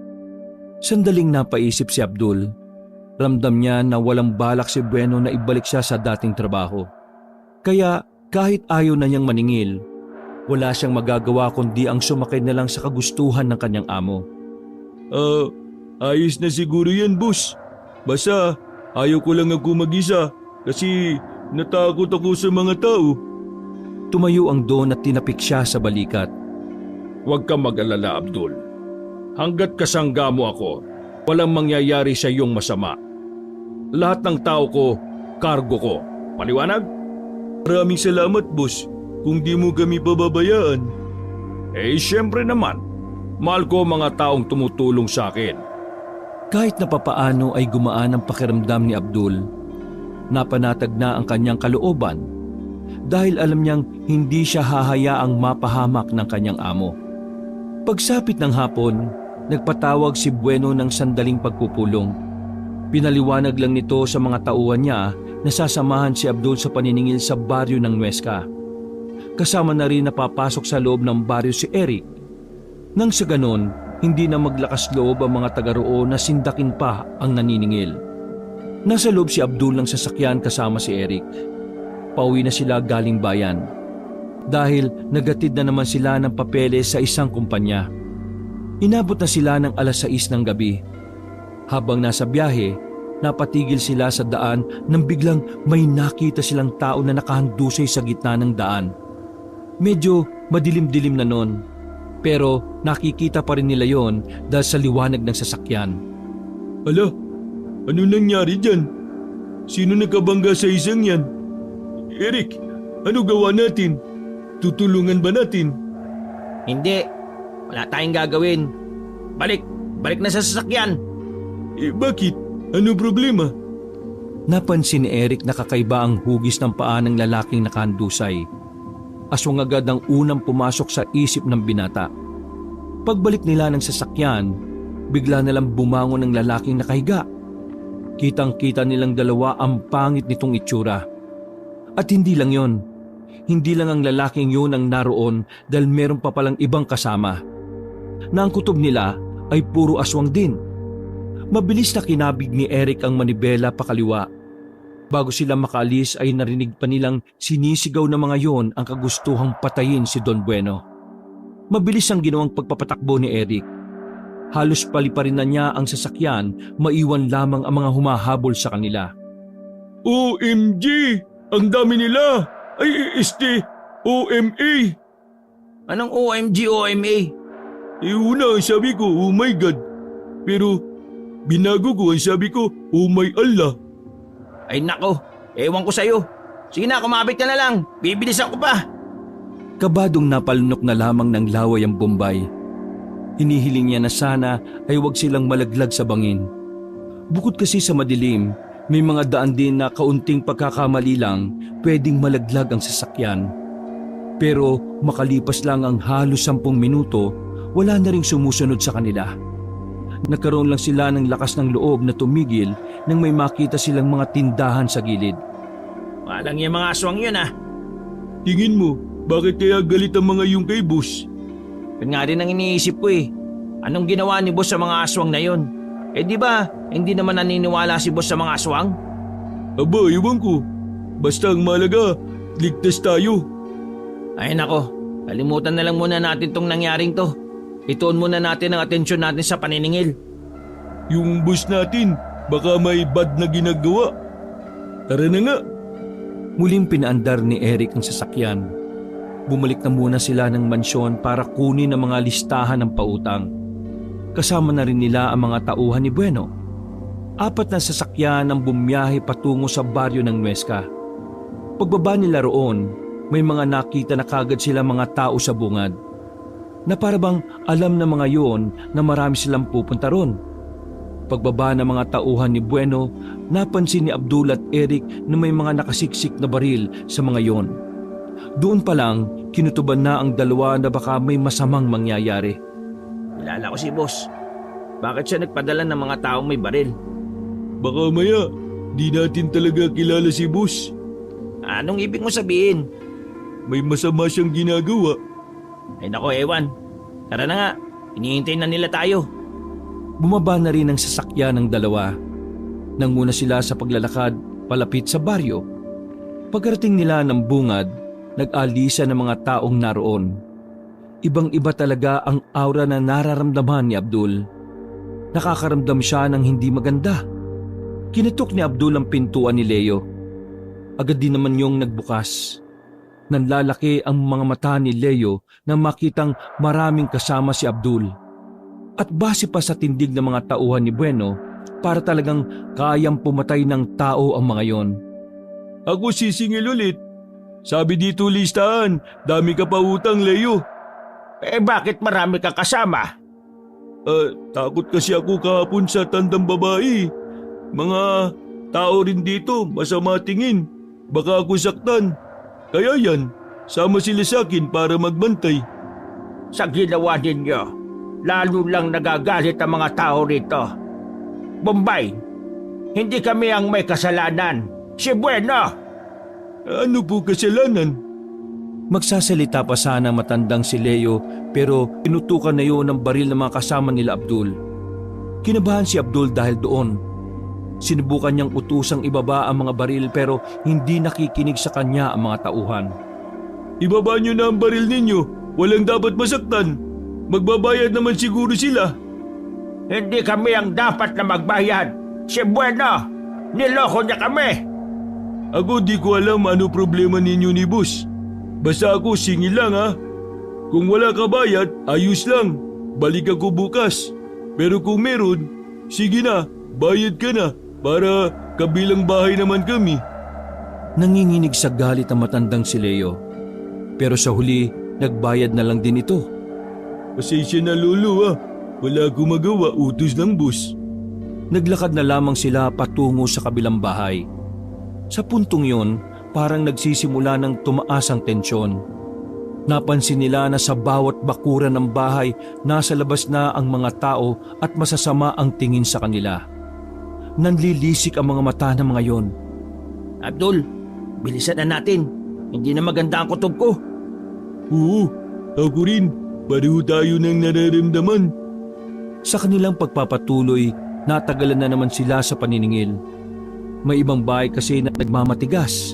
Sandaling napaisip si Abdul. Ramdam niya na walang balak si Bueno na ibalik siya sa dating trabaho. Kaya kahit ayaw na niyang maningil, wala siyang magagawa kundi ang sumakay na lang sa kagustuhan ng kanyang amo. Ayos na siguro yan, boss. Basta ayaw ko lang ako mag-isa kasi natakot ako sa mga tao. Tumayo ang Don at tinapik siya sa balikat. Huwag kang mag-alala, Abdul. Hanggat kasangga mo ako, walang mangyayari sa iyong masama. Lahat ng tao ko, kargo ko. Paliwanag? Maraming salamat, boss. Kung di mo kami pababayaan. Siyempre naman. Mahal ko mga taong tumutulong sa akin. Kahit na papaano ay gumaan ang pakiramdam ni Abdul. Napanatag na ang kanyang kalooban dahil alam niyang hindi siya hahayaang mapahamak ng kanyang amo. Pagsapit ng hapon, nagpatawag si Bueno ng sandaling pagpupulong. Pinaliwanag lang nito sa mga tauhan niya na sasamahan si Abdul sa paniningil sa baryo ng Nuesca. Kasama na rin napapasok sa loob ng baryo si Eric. Nang sa ganon, hindi na maglakas loob ang mga taga roon na sindakin pa ang naniningil. Nasa loob si Abdul ng sasakyan kasama si Eric. Pauwi na sila galing bayan. Dahil nagatid na naman sila ng papeles sa isang kumpanya. Inabot na sila ng 6:00 ng gabi. Habang nasa biyahe, napatigil sila sa daan nang biglang may nakita silang tao na nakahandusay sa gitna ng daan. Medyo madilim-dilim na noon, pero nakikita pa rin nila yon dahil sa liwanag ng sasakyan. Ala, ano nangyari dyan? Sino nakabangga sa isang yan? Eric, ano gawa natin? Tutulungan ba natin? Hindi. Wala tayong gagawin. Balik na sa sasakyan. Bakit? Ano problema? Napansin ni Eric na kakaiba ang hugis ng paa ng lalaking nakahandusay. Aswang agad ang unang pumasok sa isip ng binata. Pagbalik nila ng sasakyan, bigla na lang bumangon ng lalaking nakahiga. Kitang-kita nilang dalawa ang pangit nitong itsura. At hindi lang yon. Hindi lang ang lalaking yun ang naroon dahil meron pa palang ibang kasama. Na ang kutob nila ay puro aswang din. Mabilis na kinabig ni Eric ang manibela pakaliwa. Bago sila makaalis ay narinig pa nilang sinisigaw ng mga yon ang kagustuhang patayin si Don Bueno. Mabilis ang ginawang pagpapatakbo ni Eric. Halos paliparin na niya ang sasakyan, maiwan lamang ang mga humahabol sa kanila. OMG! Ang dami nila! OMA! Anong OMG, OMA? Una ang sabi ko, oh my God. Pero binago ko ang sabi ko, oh my Allah. Ay nako, ewan ko sa'yo. Sige na, kumabit ka na lang. Bibilisan ko pa. Kabadong napalunok na lamang ng laway ang Bombay. Hinihiling niya na sana ay huwag silang malaglag sa bangin. Bukod kasi sa madilim, may mga daan din na kaunting pagkakamali lang pwedeng malaglag ang sasakyan. Pero makalipas lang ang halos 10 minuto, wala na ring sumusunod sa kanila. Nagkaroon lang sila ng lakas ng loob na tumigil nang may makita silang mga tindahan sa gilid. Walang yung mga aswang yun ah. Tingin mo, bakit kaya galit ang mga yung kay boss? Yun nga din ang iniisip ko eh. Anong ginawa ni boss sa mga aswang na yun? Di ba, hindi naman naniniwala si boss sa mga aswang? Aba, iwan ko. Basta ang malaga, ligtas tayo. Ay nako, kalimutan na lang muna natin tong nangyaring to. Ituon muna natin ang atensyon natin sa paniningil. Yung boss natin, baka may bad na ginagawa. Tara na nga. Muling pinaandar ni Eric ang sasakyan. Bumalik na muna sila ng mansyon para kunin ang mga listahan ng pautang. Kasama na rin nila ang mga tauhan ni Bueno. 4 na sasakyan ang bumiyahe patungo sa baryo ng Nuesca. Pagbaba nila roon, may mga nakita na kagad sila mga tao sa bungad. Na para bang alam na mga yon na marami silang pupunta roon. Pagbaba ng mga tauhan ni Bueno, napansin ni Abdul at Eric na may mga nakasiksik na baril sa mga yon. Doon pa lang, kinutuban na ang dalawa na baka may masamang mangyayari. Kilala ko si boss. Bakit siya nagpadala ng mga taong may baril? Baka maya, di natin talaga kilala si boss. Anong ibig mo sabihin? May masama siyang ginagawa. Ay nako, ewan. Tara na nga, hinihintay na nila tayo. Bumaba na rin ang sasakyan ng dalawa. Nanguna sila sa paglalakad palapit sa baryo. Pagkarating nila ng bungad, nag-alisa ng mga taong naroon. Ibang-iba talaga ang aura na nararamdaman ni Abdul. Nakakaramdam siya ng hindi maganda. Kinitok ni Abdul ang pintuan ni Leo. Agad din naman yung nagbukas. Nanlalaki ang mga mata ni Leo nang makitang maraming kasama si Abdul. At base pa sa tindig ng mga tauhan ni Bueno, para talagang kayang pumatay ng tao ang mga yon. Ako sisingil ulit. Sabi dito listahan, dami ka pa utang, Leo. Bakit marami ka kasama? Takot kasi ako kahapon sa tandang babae. Mga tao rin dito, masama tingin. Baka ako saktan. Kaya yan, sama sila sa akin para magbantay. Sa ginawa ninyo, lalo lang nagagalit ang mga tao rito. Bombay, hindi kami ang may kasalanan. Si Bueno! Ano po kasalanan? Magsasalita pa sana ang matandang si Leo pero pinutukan na yun ng baril ng mga kasama nila Abdul. Kinabahan si Abdul dahil doon. Sinubukan niyang utusang ibaba ang mga baril pero hindi nakikinig sa kanya ang mga tauhan. Ibaba niyo na ang baril ninyo. Walang dapat masaktan. Magbabayad naman siguro sila. Hindi kami ang dapat na magbayad. Si Bueno! Niloko niya kami! Ako di ko alam ano problema ninyo ni boss. Basta ako singil lang ha. Kung wala ka bayad, ayos lang. Balik ako bukas. Pero kung meron, sige na, bayad ka na para kabilang bahay naman kami. Nanginginig sa galit ang matandang si Leo. Pero sa huli, nagbayad na lang din ito. Pasensya na lolo ha. Wala akong magawa, utos ng boss. Naglakad na lamang sila patungo sa kabilang bahay. Sa puntong yon, parang nagsisimula ng tumaas ang tensyon. Napansin nila na sa bawat bakuran ng bahay, nasa labas na ang mga tao at masasama ang tingin sa kanila. Nanlilisik ang mga mata ng mga yon. Abdul, bilisan na natin. Hindi na maganda ang kutob ko. Oo, ako rin. Pareho tayo ng nararamdaman. Sa kanilang pagpapatuloy, natagalan na naman sila sa paniningil. May ibang bahay kasi na nagmamatigas.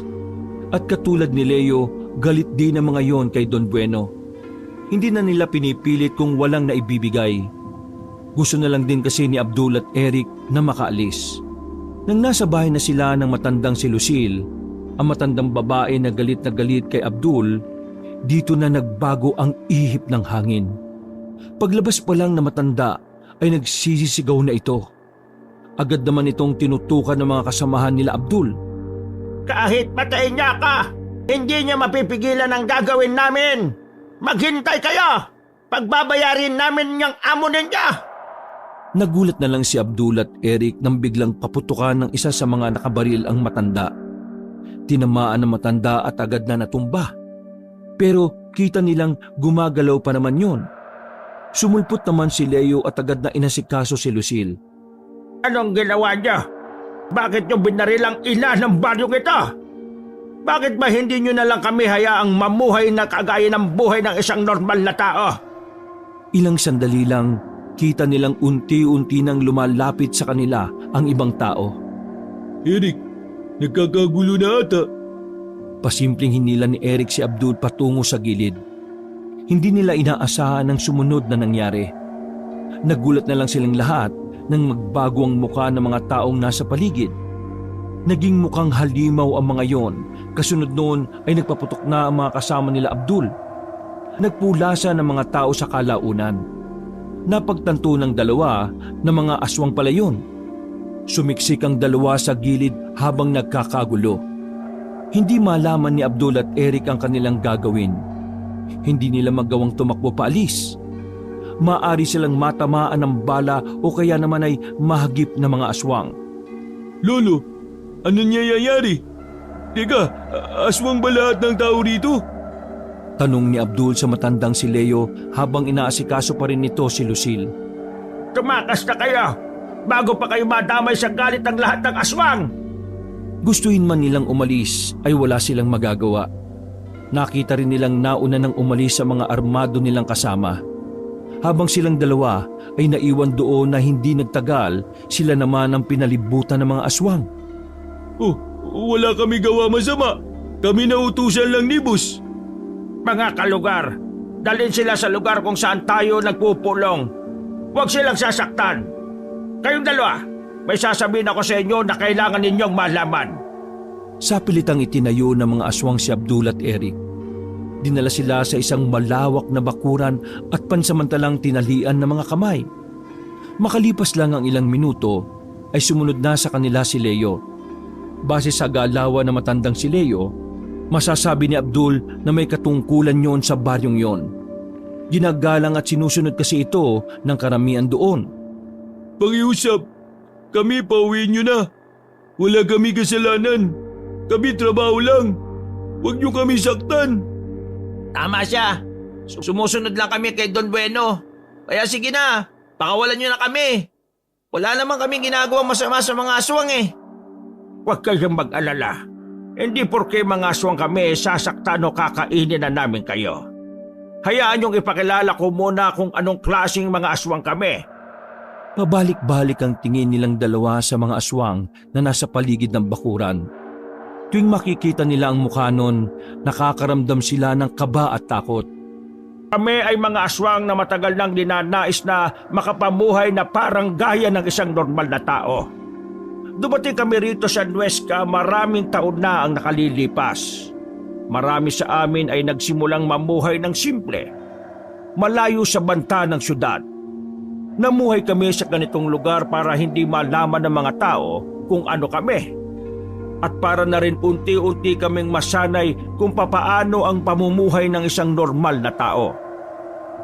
At katulad ni Leo, galit din ang mga yon kay Don Bueno. Hindi na nila pinipilit kung walang naibibigay. Gusto na lang din kasi ni Abdul at Eric na makaalis. Nang nasa bahay na sila ng matandang si Lucille, ang matandang babae na galit kay Abdul, dito na nagbago ang ihip ng hangin. Paglabas pa lang na matanda ay nagsisisigaw na ito. Agad naman itong tinutukan ng mga kasamahan nila Abdul. Kahit patayin niya ka, hindi niya mapipigilan ang gagawin namin. Maghintay kayo! Pagbabayarin namin niyang amo ninyo! Nagulat na lang si Abdul at Eric nang biglang paputukan ng isa sa mga nakabaril ang matanda. Tinamaan ng matanda at agad na natumba. Pero kita nilang gumagalaw pa naman yon. Sumulpot naman si Leo at agad na inasikaso si Lucille. Anong ginawa niyo? Bakit niyo binaril ang ina ng baryong ito? Bakit ba hindi niyo na lang kami hayaang mamuhay na kagaya ng buhay ng isang normal na tao? Ilang sandali lang, kita nilang unti-unti nang lumalapit sa kanila ang ibang tao. Eric, nagkakagulo na ata. Pasimpleng hinila ni Eric si Abdul patungo sa gilid. Hindi nila inaasahan ang sumunod na nangyari. Nagulat na lang silang lahat nang magbago ang muka ng mga taong nasa paligid. Naging mukhang halimaw ang mga yon, kasunod noon ay nagpaputok na ang mga kasama nila Abdul. Nagpulasa ng mga tao sa kalaunan. Napagtanto ng dalawa na mga aswang pala yun. Sumiksik ang dalawa sa gilid habang nagkakagulo. Hindi malaman ni Abdul at Eric ang kanilang gagawin. Hindi nila magawang tumakbo paalis. Maari silang matamaan ng bala o kaya naman ay mahagip na mga aswang. Lolo, ano nangyayari? Teka, aswang ba lahat ng tao rito? Tanong ni Abdul sa matandang si Leo habang inaasikaso pa rin nito si Lucille. Tumakas na kayo bago pa kayo madamay sa galit ng lahat ng aswang! Gustuhin man nilang umalis ay wala silang magagawa. Nakita rin nilang nauna nang umalis sa mga armado nilang kasama. Habang silang dalawa ay naiwan doon na hindi nagtagal, sila naman ang pinalibutan ng mga aswang. Oh, wala kami gawa masama. Kami nautusan lang ni boss. Mga kalugar, dalhin sila sa lugar kung saan tayo nagpupulong. Huwag silang sasaktan. Kayong dalawa, may sasabihin ako sa inyo na kailangan ninyong malaman. Sa pilitang itinayo ng mga aswang si Abdul at Eric. Dinala sila sa isang malawak na bakuran at pansamantalang tinalian ng mga kamay. Makalipas lang ang ilang minuto ay sumunod na sa kanila si Leo. Base sa galawan na matandang si Leo, masasabi ni Abdul na may katungkulan yon sa baryong yon. Ginagalang at sinusunod kasi ito ng karamihan doon. Pakiusap, kami pauwiin nyo na. Wala kami kasalanan. Kami trabaho lang. Huwag nyo kami saktan. Tama siya. Sumusunod lang kami kay Don Bueno. Kaya sige na, pakawalan nyo na kami. Wala naman kami ginagawa masama sa mga aswang eh. Huwag kayong mag-alala. Hindi porke mga aswang kami, sasaktan o kakainin na namin kayo. Hayaan niyong ipakilala ko muna kung anong klaseng mga aswang kami. Pabalik-balik ang tingin nilang dalawa sa mga aswang na nasa paligid ng bakuran. Tuwing makikita nila ang mukha nun, nakakaramdam sila ng kaba at takot. Kami ay mga aswang na matagal nang dinanais na makapamuhay na parang gaya ng isang normal na tao. Dumating kami rito sa Nuesca maraming taon na ang nakalilipas. Marami sa amin ay nagsimulang mamuhay ng simple, malayo sa banta ng syudad. Namuhay kami sa ganitong lugar para hindi malaman ng mga tao kung ano kami. At para na rin unti-unti kaming masanay kung papaano ang pamumuhay ng isang normal na tao.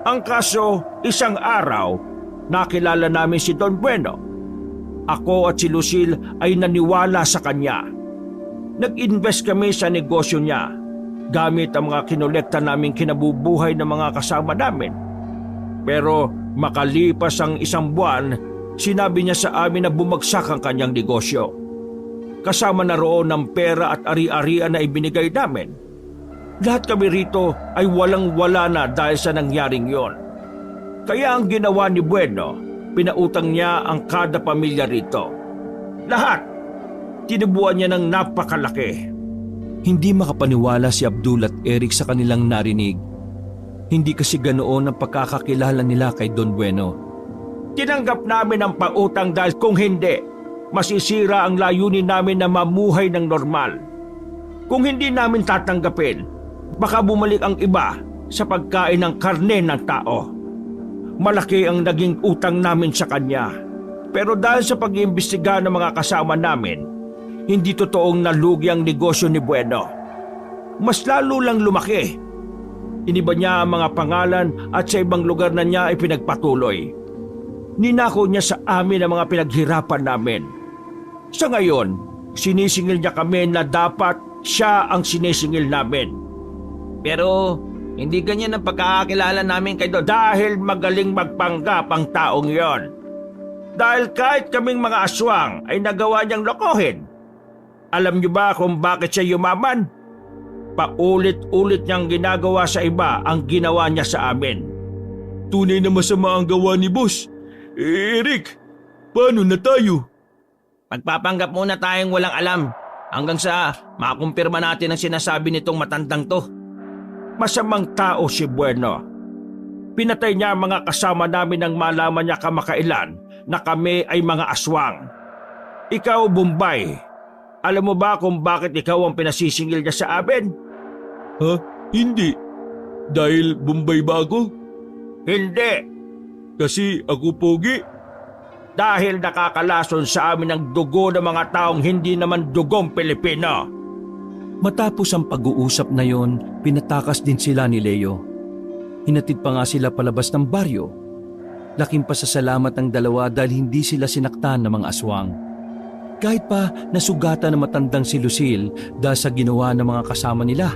Ang kaso, isang araw, nakilala namin si Don Bueno. Ako at si Lucille ay naniwala sa kanya. Nag-invest kami sa negosyo niya, gamit ang mga kinolekta naming kinabubuhay ng mga kasama namin. Pero makalipas ang isang buwan, sinabi niya sa amin na bumagsak ang kanyang negosyo. Kasama na roon ng pera at ari-arian na ibinigay namin. Lahat kami rito ay walang-wala na dahil sa nangyaring yon. Kaya ang ginawa ni Bueno, pinautang niya ang kada pamilya rito. Lahat, tinubuan niya ng napakalaki. Hindi makapaniwala si Abdul at Eric sa kanilang narinig. Hindi kasi ganoon ang pagkakakilala nila kay Don Bueno. Tinanggap namin ang pautang dahil kung hindi, masisira ang layunin namin na mamuhay ng normal. Kung hindi namin tatanggapin, baka bumalik ang iba sa pagkain ng karne ng tao. Malaki ang naging utang namin sa kanya. Pero dahil sa pag-iimbestiga ng mga kasama namin, hindi totoong nalugi ang negosyo ni Bueno. Mas lalo lang lumaki. Iniba niya ang mga pangalan at sa ibang lugar na niya ay pinagpatuloy. Ninako niya sa amin ang mga pinaghirapan namin. Sa ngayon, sinisingil niya kami na dapat siya ang sinisingil namin. Pero hindi ganyan ang pagkakakilala namin kay Don dahil magaling magpanggap ang taong yon. Dahil kahit kaming mga aswang ay nagawa niyang lokohin. Alam niyo ba kung bakit siya yumaman? Paulit-ulit niyang ginagawa sa iba ang ginawa niya sa amin. Tunay na masama ang gawa ni boss. Eric, paano na tayo? Magpapanggap muna tayong walang alam hanggang sa makumpirma natin ang sinasabi nitong matandang to. Masamang tao si Bueno. Pinatay niya ang mga kasama namin nang malaman niya kamakailan na kami ay mga aswang. Ikaw, Bombay, alam mo ba kung bakit ikaw ang pinasisingil niya sa amin? Ha? Hindi. Dahil Bombay ba ako? Hindi, Kasi ako pogi. dahil nakakalason sa amin ang dugo ng mga taong hindi naman dugong Pilipino. Matapos ang pag-uusap na yon, pinatakas din sila ni Leo. Hinatid pa nga sila palabas ng baryo. Laking pasasalamat ng dalawa dahil hindi sila sinaktan ng mga aswang. Kahit pa nasugatan na matandang si Lucille dahil sa ginawa ng mga kasama nila.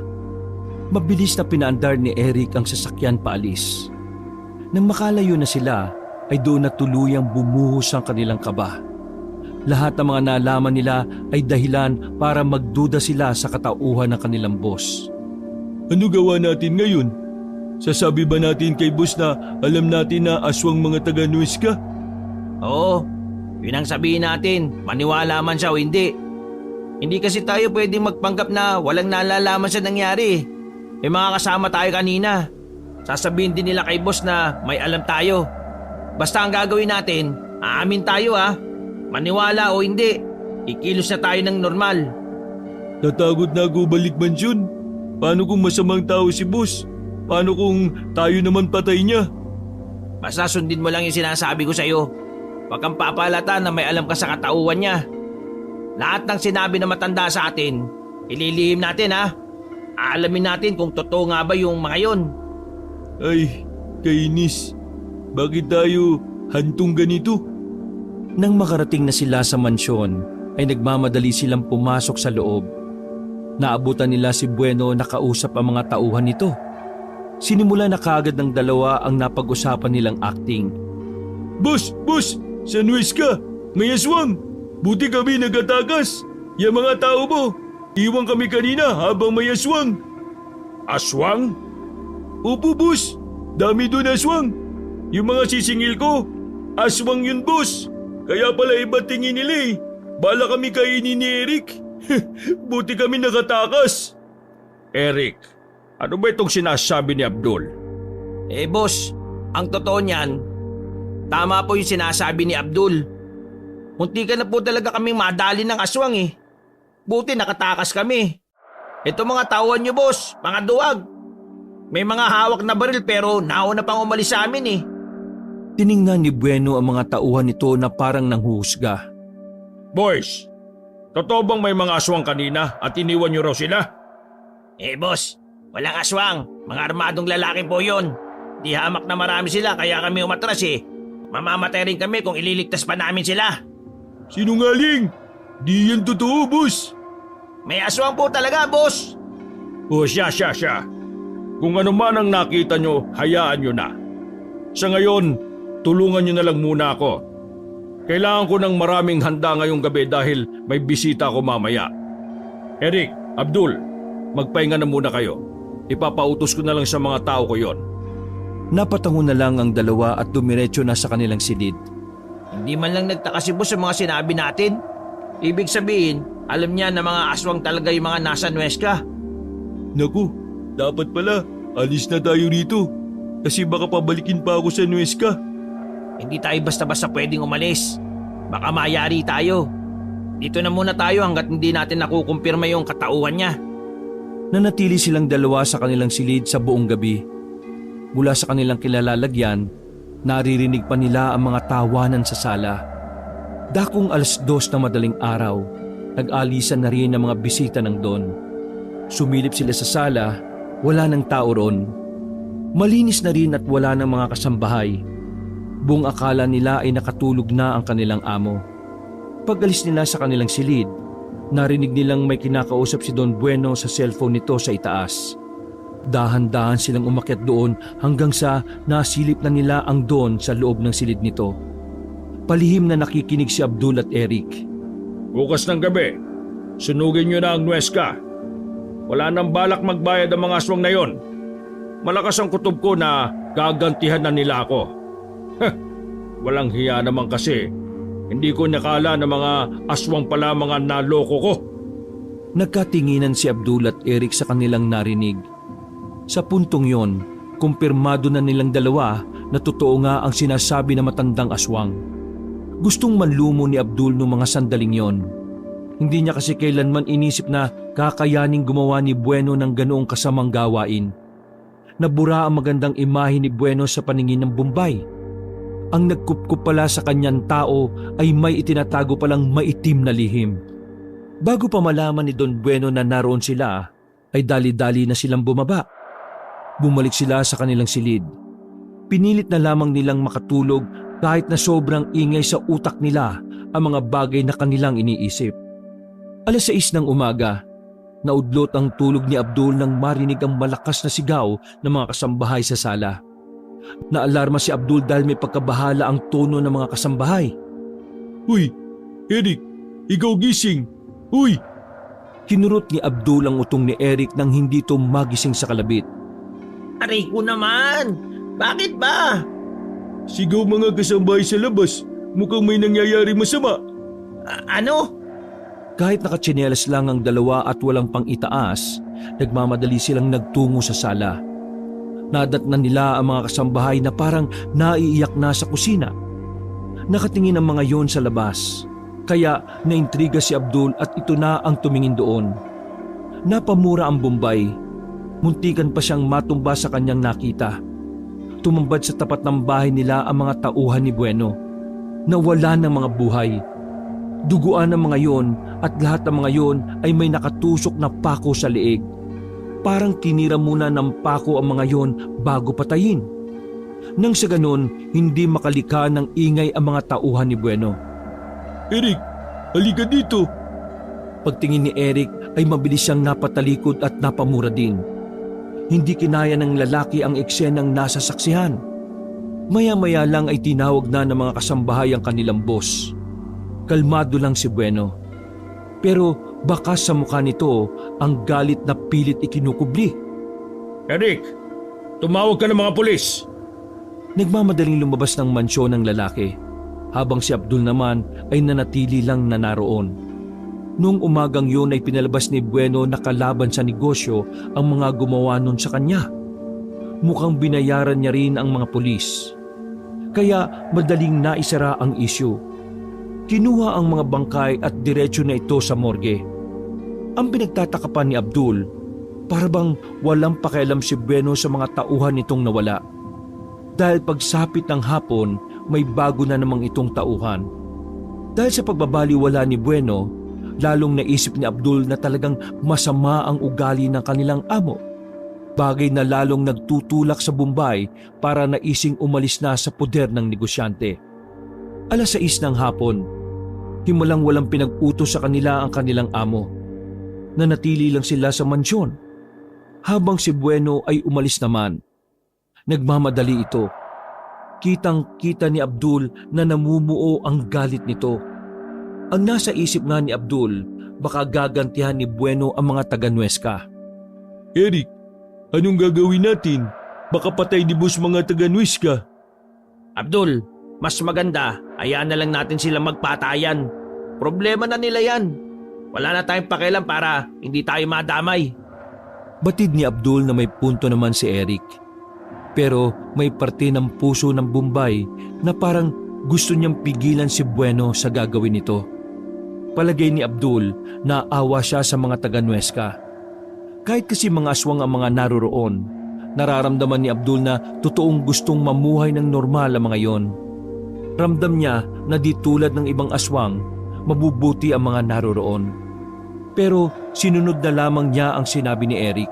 Mabilis na pinaandar ni Eric ang sasakyan paalis. Nang makalayo na sila, ay doon na tuluyang bumuhos ang kanilang kaba. Lahat ng mga nalaman nila ay dahilan para magduda sila sa katauhan ng kanilang boss. Ano gawa natin ngayon? Sasabi ba natin kay boss na alam natin na aswang mga taga Nuesca? Oo, yun ang sabihin natin, maniwala man siya o hindi. Hindi kasi tayo pwedeng magpanggap na walang nalalaman sa nangyari. May mga kasama tayo kanina. Sasabihin din nila kay boss na may alam tayo. Basta ang gagawin natin, aamin tayo Maniwala o hindi, ikilos na tayo ng normal. Natakot na ako balik mansyon. Paano kung masamang tao si boss? Paano kung tayo naman patay niya? Basta sundin mo lang yung sinasabi ko sa'yo. Huwag kang papalata na may alam ka sa katauhan niya. Lahat ng sinabi na matanda sa atin, ililihim natin Aalamin natin kung totoo nga ba yung mga yon. Ay, kainis. Bakit tayo hantong ganito? Nang makarating na sila sa mansyon, ay nagmamadali silang pumasok sa loob. Naabutan nila si Bueno na kausap ang mga tauhan nito. Sinimula na kaagad ng dalawa ang napag-usapan nilang acting. Boss! Sa Nuesca! May aswang! Buti kami nagatakas! Yung mga tao mo! Iwan kami kanina habang may aswang! Aswang? Opo, boss! Dami doon aswang! Yung mga sisingil ko, aswang yun, boss! Kaya pala iba tingin nila Bala kami kainin ni Eric! Buti kami nakatakas! Eric, ano ba itong sinasabi ni Abdul? Boss, ang totoo niyan, tama po yung sinasabi ni Abdul. Munti ka na po talaga kaming madali ng aswang Buti nakatakas kami. Ito mga tauhan niyo, boss, mga duwag. May mga hawak na baril pero nauna pang umalis sa amin Tiningnan ni Bueno ang mga tauhan nito na parang nanghuhusga. Boys, totoo bang may mga aswang kanina at iniwan niyo raw sila? Boss, walang aswang. Mga armadong lalaki po yon. Di hamak na marami sila kaya kami umatras Mamamatay rin kami kung ililigtas pa namin sila. Sinungaling! Di yan totoo, boss! May aswang po talaga, boss. O siya. Kung ano man ang nakita nyo, hayaan nyo na. Sa ngayon, tulungan nyo na lang muna ako. Kailangan ko ng maraming handa ngayong gabi dahil may bisita ako mamaya. Eric, Abdul, magpahinga na muna kayo. Ipapautos ko na lang sa mga tao ko yon. Napatango na lang ang dalawa at dumiretso na sa kanilang silid. Hindi man lang nagtaka si boss sa mga sinabi natin. Ibig sabihin, alam niya na mga aswang talaga yung mga nasa Nuesca. Naku, dapat pala, alis na tayo rito. Kasi baka pabalikin pa ako sa Nuesca. Hindi tayo basta-basta pwedeng umalis. Baka mayari tayo. Dito na muna tayo hanggat hindi natin nakukumpirma yung katauhan niya. Nanatili silang dalawa sa kanilang silid sa buong gabi. Mula sa kanilang kilalalagyan, naririnig pa nila ang mga tawanan sa sala. Dakong 2:00 na madaling araw, nag-alisan na rin ang mga bisita ng Don. Sumilip sila sa sala, wala ng tao roon. Malinis na rin at wala ng mga kasambahay. Buong akala nila ay nakatulog na ang kanilang amo. Pag-alis nila sa kanilang silid, narinig nilang may kinakausap si Don Bueno sa cellphone nito sa itaas. Dahan-dahan silang umakyat doon hanggang sa nasilip na nila ang Don sa loob ng silid nito. Palihim na nakikinig si Abdul at Eric. Bukas ng gabi, sunugin nyo na ang Nuesca. Wala nang balak magbayad ang mga aswang na yon. Malakas ang kutob ko na gagantihan na nila ako. Walang hiya naman kasi. Hindi ko nakala na mga aswang pala mga naloko ko. Nagkatinginan si Abdul at Eric sa kanilang narinig. Sa puntong yon, kumpirmado na nilang dalawa na totoo nga ang sinasabi na matandang aswang. Gustong manlumo ni Abdul noong mga sandaling yon. Hindi niya kasi kailanman inisip na kakayaning gumawa ni Bueno ng ganoong kasamang gawain. Nabura ang magandang imahe ni Bueno sa paningin ng Bombay. Ang nagkupkup pala sa kanyang tao ay may itinatago palang maitim na lihim. Bago pa malaman ni Don Bueno na naroon sila, ay dali-dali na silang bumaba. Bumalik sila sa kanilang silid. Pinilit na lamang nilang makatulog kahit na sobrang ingay sa utak nila ang mga bagay na kanilang iniisip. 6:00 ng umaga, naudlot ang tulog ni Abdul nang marinig ang malakas na sigaw ng mga kasambahay sa sala. Naalarma si Abdul dahil may pagkabahala ang tono ng mga kasambahay. Uy, Eric, ikaw gising. Uy! Kinurot ni Abdul ang utong ni Eric nang hindi ito magising sa kalabit. Aray ko naman! Bakit ba? Sigaw mga kasambahay sa labas. Mukhang may nangyayari masama. Ano? Kahit nakatsinelas lang ang dalawa at walang pang-itaas, nagmamadali silang nagtungo sa sala. Nadatnan nila ang mga kasambahay na parang naiiyak na sa kusina. Nakatingin ang mga yon sa labas, kaya naintriga si Abdul at ito na ang tumingin doon. Napamura ang Bombay. Muntikan pa siyang matumba sa kanyang nakita. Tumambad sa tapat ng bahay nila ang mga tauhan ni Bueno. Nawala ng mga buhay. Duguan ang mga yon at lahat ng mga yon ay may nakatusok na pako sa leeg. Parang tinira muna ng pako ang mga yon bago patayin. Nang sa ganon, hindi makalika ng ingay ang mga tauhan ni Bueno. Eric, halika dito. Pagtingin ni Eric ay mabilis siyang napatalikod at napamura din. Hindi kinaya ng lalaki ang eksenang nasa saksihan. Maya-maya lang ay tinawag na ng mga kasambahay ang kanilang boss. Kalmado lang si Bueno. Pero baka sa mukha nito ang galit na pilit ikinukubli. Eric, tumawag ka ng mga pulis. Nagmamadaling lumabas ng mansyon ng lalaki, habang si Abdul naman ay nanatili lang na naroon. Noong umagang yun ay pinalabas ni Bueno na kalaban sa negosyo ang mga gumawa nun sa kanya. Mukhang binayaran niya rin ang mga pulis. Kaya madaling naisara ang isyu. Kinuha ang mga bangkay at diretsyo na ito sa morgue. Ang pinagtataka pa ni Abdul, para bang walang pakialam si Bueno sa mga tauhan nitong nawala. Dahil pagsapit ng hapon, may bago na namang itong tauhan. Dahil sa pagbabaliwala ni Bueno, lalong naisip ni Abdul na talagang masama ang ugali ng kanilang amo. Bagay na lalong nagtutulak sa Bombay para naising umalis na sa poder ng negosyante. 6:00 ng hapon, himulang walang pinag-utos sa kanila ang kanilang amo. Nanatili lang sila sa mansyon. Habang si Bueno ay umalis naman, nagmamadali ito. Kitang-kita ni Abdul na namumuo ang galit nito. Ang nasa isip nga ni Abdul, baka gagantihan ni Bueno ang mga taga-Nuesca. Eric, anong gagawin natin? Baka patay ni boss mga taga-Nuesca. Abdul, mas maganda, hayaan na lang natin sila magpatayan. Problema na nila yan. Wala na tayong pakialam para hindi tayo madamay. Batid ni Abdul na may punto naman si Eric. Pero may parte ng puso ng Bombay na parang gusto niyang pigilan si Bueno sa gagawin nito. Palagay ni Abdul na awa siya sa mga taga-Nuesca. Kahit kasi mga aswang ang mga naroroon, nararamdaman ni Abdul na totoong gustong mamuhay ng normal ang mga yon. Ramdam niya na di tulad ng ibang aswang, mabubuti ang mga naroroon. Pero sinunod na lamang niya ang sinabi ni Eric.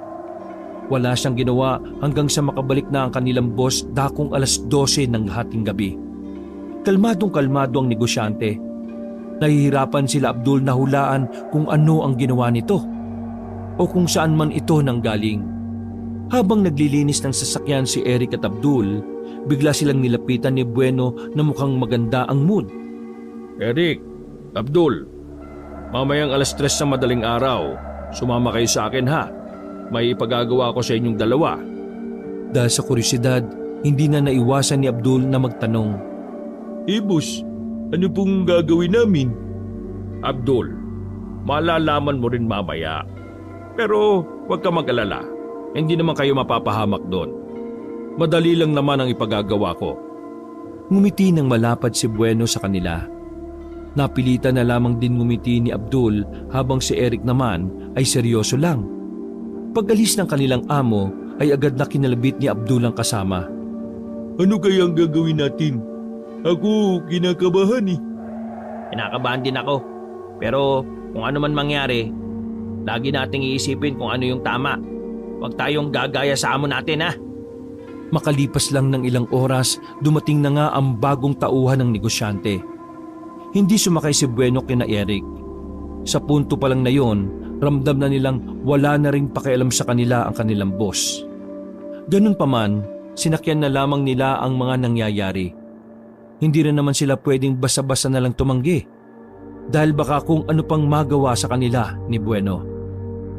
Wala siyang ginawa hanggang sa makabalik na ang kanilang boss dakong 12:00 ng hating gabi. Kalmadong-kalmado ang negosyante. Nahihirapan sila Abdul na hulaan kung ano ang ginawa nito o kung saan man ito nanggaling. Habang naglilinis ng sasakyan si Eric at Abdul, bigla silang nilapitan ni Bueno na mukhang maganda ang mood. Eric, Abdul, mamayang 3:00 sa madaling araw, sumama kayo sa akin ha. May ipagagawa ko sa inyong dalawa. Dahil sa kuryosidad, hindi na naiwasan ni Abdul na magtanong. Boss, ano pong gagawin namin? Abdul, malalaman mo rin mamaya. Pero huwag ka mag-alala, hindi naman kayo mapapahamak doon. Madali lang naman ang ipagagawa ko. Ngumiti ng malapad si Bueno sa kanila. Napilitan na lamang din ngumiti ni Abdul habang si Eric naman ay seryoso lang. Pag-alis ng kanilang amo ay agad na kinalabit ni Abdul ang kasama. Ano kaya ang gagawin natin? Ako kinakabahan eh. Kinakabahan din ako. Pero kung ano man mangyari, lagi nating iisipin kung ano yung tama. Huwag tayong gagaya sa amo natin ha. Makalipas lang ng ilang oras, dumating na nga ang bagong tauhan ng negosyante. Hindi sumakay si Bueno kina Eric. Sa punto pa lang na yon, ramdam na nilang wala na ring pakialam sa kanila ang kanilang boss. Ganun pa man, sinakyan na lamang nila ang mga nangyayari. Hindi rin naman sila pwedeng basa-basa na lang tumanggi dahil baka kung ano pang magawa sa kanila ni Bueno.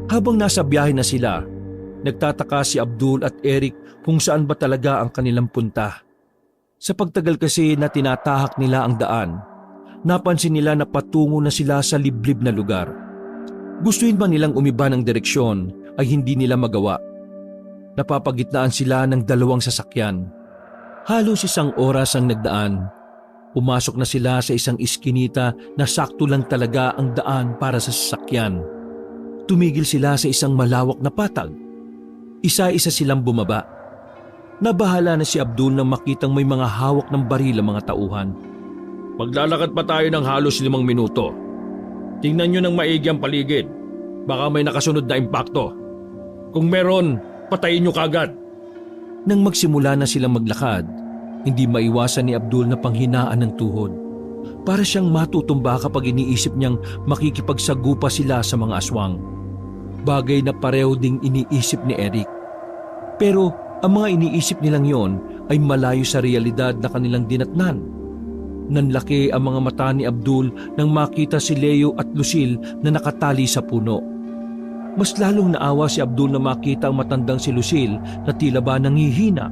Habang nasa biyahe na sila, nagtataka si Abdul at Eric kung saan ba talaga ang kanilang punta. Sa pagtagal kasi na tinatahak nila ang daan, napansin nila na patungo na sila sa liblib na lugar. Gustuin ba nilang umiba ng direksyon ay hindi nila magawa. Napapagitnaan sila ng dalawang sasakyan. Halos isang oras ang nagdaan. Pumasok na sila sa isang iskinita na sakto lang talaga ang daan para sa sasakyan. Tumigil sila sa isang malawak na patag. Isa-isa silang bumaba. Nabahala na si Abdul nang makitang may mga hawak ng baril ang mga tauhan. Maglalakad pa tayo ng halos 5 minuto. Tingnan nyo ng maigi ang paligid. Baka may nakasunod na impakto. Kung meron, patayin nyo kagad. Nang magsimula na silang maglakad, hindi maiwasan ni Abdul na panghinaan ng tuhod. Para siyang matutumba kapag iniisip niyang makikipagsagupa sila sa mga aswang. Bagay na pareho ding iniisip ni Eric. Pero ang mga iniisip nilang yon ay malayo sa realidad na kanilang dinatnan. Nanlaki ang mga mata ni Abdul nang makita si Leo at Lucille na nakatali sa puno. Mas lalong naawa si Abdul na makita ang matandang si Lucille na tila ba nangihina.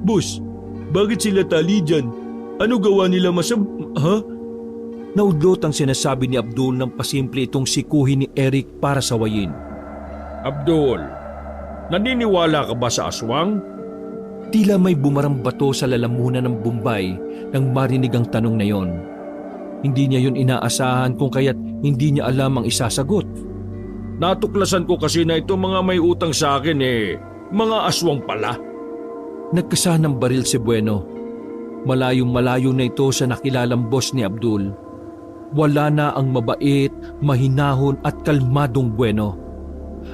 Boss, bakit sila tali dyan? Ano gawa nila Ha? Naudlot ang sinasabi ni Abdul nang pasimple itong sikuhin ni Eric para sawayin. Abdul, naniniwala ka ba sa aswang? Tila may bumarang bato sa lalamunan ng Bombay nang marinig ang tanong na yon. Hindi niya yun inaasahan kung kaya't hindi niya alam ang isasagot. Natuklasan ko kasi na itong mga may utang sa akin mga aswang pala. Nagkasa ng baril si Bueno. Malayong malayo na ito sa nakilalang boss ni Abdul. Wala na ang mabait, mahinahon at kalmadong Bueno.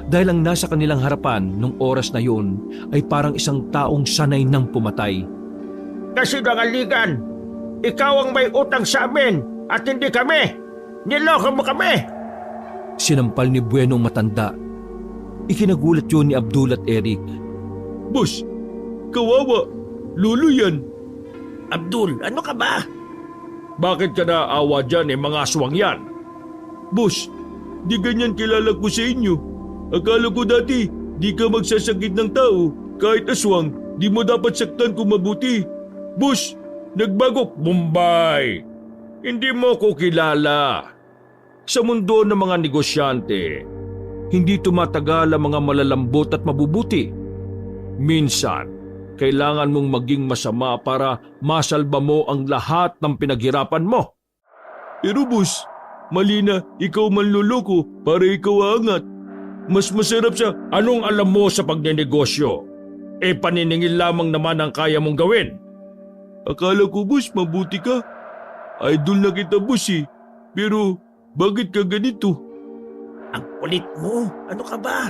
Dahil ang nasa kanilang harapan nung oras na yun ay parang isang taong sanay ng pumatay. Kasinungalingan! Ikaw ang may utang sa amin at hindi kami! Niloko mo kami! Sinampal ni Bueno ang matanda. Ikinagulat yun ni Abdul at Eric. Boss, kawawa. Lolo yan. Abdul, ano ka ba? Bakit ka naawa dyan mga aswang yan? Boss, di ganyan kilala ko sa inyo. Akala ko dati, di ka magsasakit ng tao. Kahit aswang, di mo dapat saktan kung mabuti. Boss, nagbago Bombay. Hindi mo ko kilala. Sa mundo ng mga negosyante, hindi tumatagal ang mga malalambot at mabubuti. Minsan, kailangan mong maging masama para masalba mo ang lahat ng pinaghirapan mo. Pero boss, mali na ikaw manluloko para ikaw aangat. Mas masarap sa anong alam mo sa pagnenegosyo. Paniningil lamang naman ang kaya mong gawin. Akala ko boss, mabuti ka. Idol na kita boss Pero bakit ka ganito? Ang kulit mo! Ano ka ba?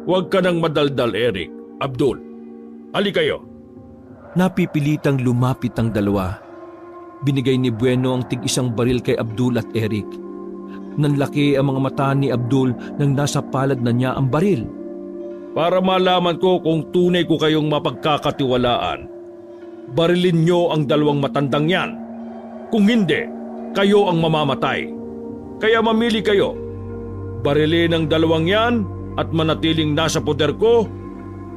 Huwag ka nang madaldal, Eric. Abdul, hali kayo. Napipilitang lumapit ang dalawa. Binigay ni Bueno ang tig-isang baril kay Abdul at Eric. Nanlaki ang mga mata ni Abdul nang nasa palad na niya ang baril. Para malaman ko kung tunay ko kayong mapagkakatiwalaan, barilin nyo ang dalawang matandang yan. Kung hindi, kayo ang mamamatay. Kaya mamili kayo. Barilin ang dalawang yan at manatiling nasa poder ko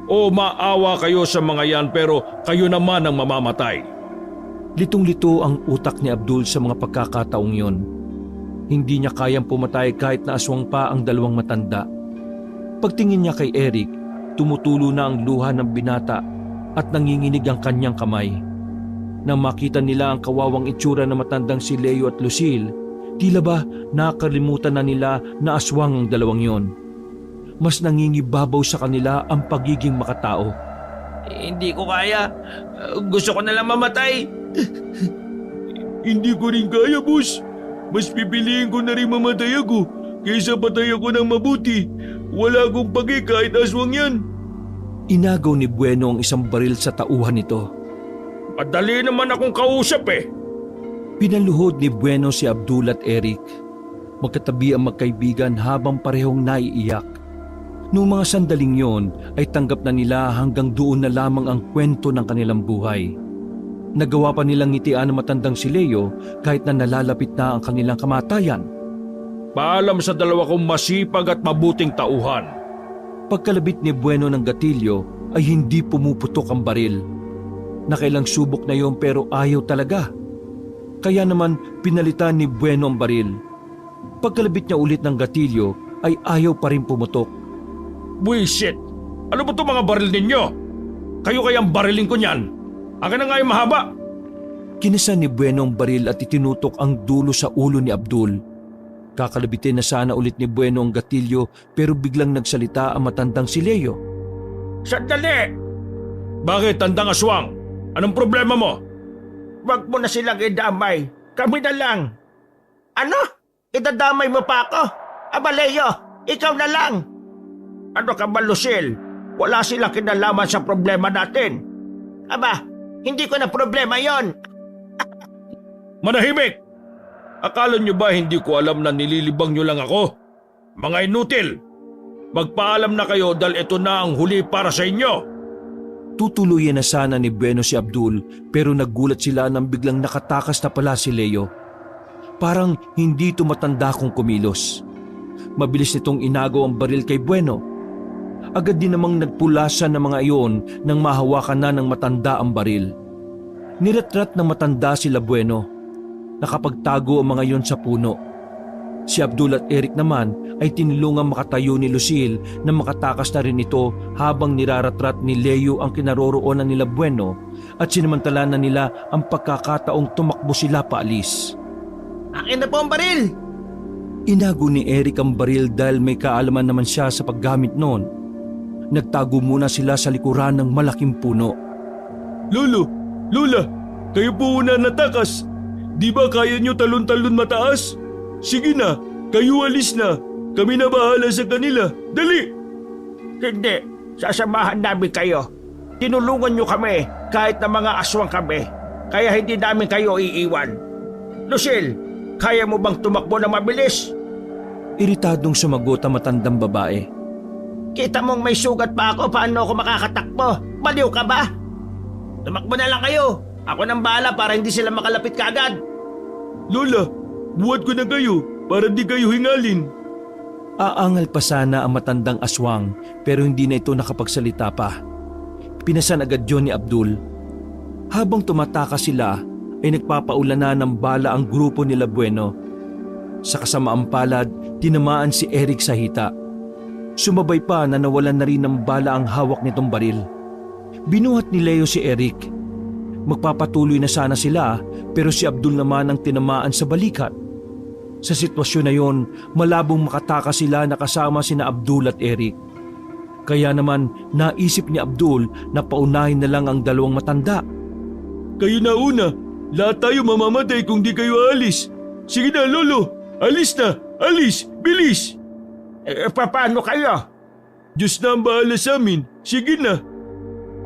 o maawa kayo sa mga yan pero kayo naman ang mamamatay. Litong-lito ang utak ni Abdul sa mga pagkakataong yon. Hindi niya kayang pumatay kahit na aswang pa ang dalawang matanda. Pagtingin niya kay Eric, tumutulo na ang luha ng binata at nanginginig ang kanyang kamay. Nang makita nila ang kawawang itsura ng matandang si Leo at Lucille, tila ba nakalimutan na nila na aswang ang dalawang yon. Mas nangingibabaw sa kanila ang pagiging makatao. Hindi ko kaya. Gusto ko na lang mamatay. Hindi ko rin kaya, boss. Mas pipiliin ko na rin mamatay ako kaysa patay ako ng mabuti. Wala akong pagi kahit aswang yan. Inagaw ni Bueno ang isang baril sa tauhan nito. Madali naman akong kausap eh. Pinaluhod ni Bueno si Abdul at Eric. Magkatabi ang magkaibigan habang parehong naiiyak. Noong mga sandaling yon ay tanggap na nila hanggang doon na lamang ang kwento ng kanilang buhay. Nagawa pa nilang ngitian ang matandang si Leo kahit na nalalapit na ang kanilang kamatayan. Paalam sa dalawa kong masipag at mabuting tauhan. Pagkalabit ni Bueno ng gatilyo ay hindi pumuputok ang baril. Nakailang subok na yon pero ayaw talaga. Kaya naman pinalitan ni Bueno ang baril. Pagkalabit niya ulit ng gatilyo ay ayaw pa rin pumutok. Buisit! Ano ba itong mga baril ninyo? Kayo kayang barilin ko niyan. Akin na nga yung mahaba. Kinisan ni Bueno ang baril at itinutok ang dulo sa ulo ni Abdul. Kakalabitin na sana ulit ni Bueno ang gatilyo pero biglang nagsalita ang matandang si Leo. Sandali! Bakit, tandang aswang? Anong problema mo? Wag mo na silang idamay. Kami na lang. Ano? Idadamay mo pa ako? Aba Leo, ikaw na lang. Ano ka ba, Lucille? Wala silang kinalaman sa problema natin. Aba, hindi ko na problema yon. Manahimik! Akala nyo ba hindi ko alam na nililibang nyo lang ako? Mga inutil! Magpaalam na kayo dahil ito na ang huli para sa inyo. Tutuluyan na sana ni Bueno si Abdul pero naggulat sila nang biglang nakatakas na pala si Leo. Parang hindi tumatanda kung kumilos. Mabilis nitong inagaw ang baril kay Bueno. Agad din namang nagpulasan ng mga iyon nang mahawakan na ng matanda ang baril. Niratrat ng matanda sila Bueno. Nakapagtago ang mga iyon sa puno. Si Abdul at Eric naman ay tinulungang makatayo ni Lucille na makatakas na rin ito habang niraratrat ni Leo ang kinaroroonan nila Bueno at sinamantala na nila ang pagkakataong tumakbo sila paalis. Akin na po ang baril! Inago ni Eric ang baril dahil may kaalaman naman siya sa paggamit noon. Nagtago muna sila sa likuran ng malaking puno. Lolo, Lola, kayo po una natakas. Di ba kaya nyo talon-talon mataas? Sige na, kayo alis na. Kami na bahala sa kanila. Dali! Hindi, sasamahan namin kayo. Tinulungan nyo kami kahit na mga aswang kami. Kaya hindi namin kayo iiwan. Lucille, kaya mo bang tumakbo na mabilis? Iritadong sumagot ang matandang babae. Kita mong may sugat pa ako, paano ako makakatakbo? Baliw ka ba? Tumakbo na lang kayo. Ako nang bahala para hindi sila makalapit kaagad. Lola, buhat ko na kayo para di kayo hingalin. Aangal pa sana ang matandang aswang pero hindi na ito nakapagsalita pa. Pinasan agad yun ni Abdul. Habang tumatakas sila ay nagpapaulan na ng bala ang grupo nila Bueno. Sa kasamaang palad, tinamaan si Eric sa hita. Sumabay pa na nawalan na rin ng bala ang hawak nitong baril. Binuhat ni Leo si Eric. Magpapatuloy na sana sila pero si Abdul naman ang tinamaan sa balikat. Sa sitwasyon na yon, malabong makatakas sila na kasama sina Abdul at Eric. Kaya naman naisip ni Abdul na paunahin na lang ang dalawang matanda. Kayo na una. Lahat tayo mamamatay kung di kayo alis. Sige na, Lolo. Alis na. Alis. Bilis. Paano kayo? Diyos na ang bahala sa amin. Sige na.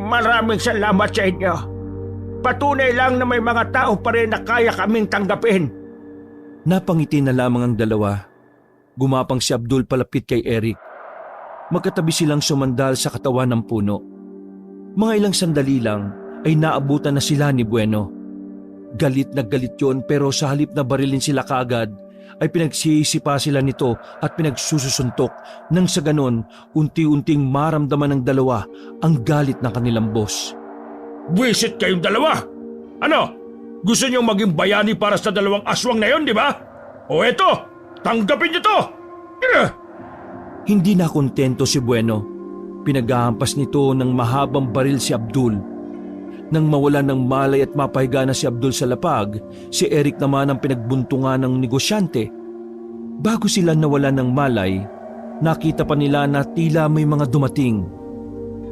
Maraming salamat sa inyo. Patunay lang na may mga tao pa rin na kaya kaming tanggapin. Napangiti na lamang ang dalawa. Gumapang si Abdul palapit kay Eric. Magkatabi silang sumandal sa katawan ng puno. Mga ilang sandali lang ay naabutan na sila ni Bueno. Galit na galit yon pero sa halip na barilin sila kaagad ay pinagsisipa sila nito at pinagsususuntok nang sa ganon unti-unting maramdaman ng dalawa ang galit ng kanilang boss. Buwisit kayong dalawa! Ano? Gusto niyong maging bayani para sa dalawang aswang na yon, di ba? O eto, tanggapin niyo to! Hindi na kontento si Bueno. Pinaghahampas nito ng mahabang baril si Abdul. Nang mawala ng malay at mapahiga na si Abdul sa lapag, si Eric naman ang pinagbuntungan ng negosyante. Bago sila nawala ng malay, nakita pa nila na tila may mga dumating.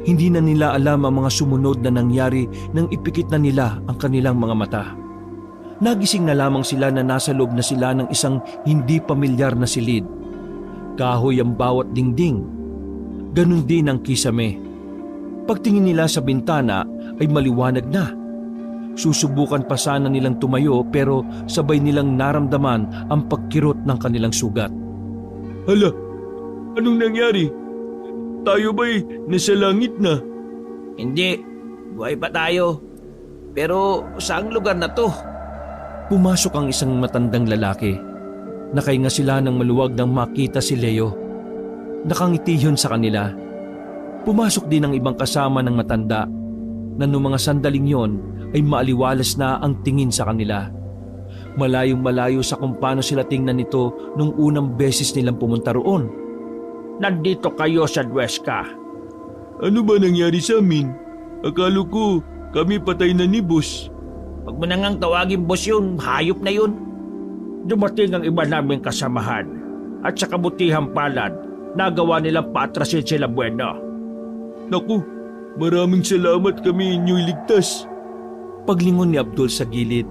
Hindi na nila alam ang mga sumunod na nangyari nang ipikit na nila ang kanilang mga mata. Nagising na lamang sila na nasa loob na sila ng isang hindi pamilyar na silid. Kahoy ang bawat dingding. Ganon din ang kisame. Pagtingin nila sa bintana ay maliwanag na. Susubukan pa sana nilang tumayo pero sabay nilang naramdaman ang pagkirot ng kanilang sugat. Hala, anong nangyari? Tayo ba'y nasa langit na? Hindi, buhay pa tayo. Pero saang lugar na to? Pumasok ang isang matandang lalaki. Nakahinga sila ng maluwag nang makita si Leo. Nakangiti yun sa kanila. Pumasok din ang ibang kasama ng matanda na noong mga sandaling yon ay maaliwalas na ang tingin sa kanila. Malayong malayo sa kung paano sila tingnan nito nung unang beses nilang pumunta roon. Nandito kayo sa Nuesca. Ano ba nangyari sa amin? Akala ko kami patay na ni boss. Huwag mo na ngang tawagin boss yun, hayop na yun. Dumating ang iba naming kasamahan at sa kabutihang palad, nagawa nilang paatrasin sila Bueno. Naku, maraming salamat kami inyo'y ligtas. Paglingon ni Abdul sa gilid,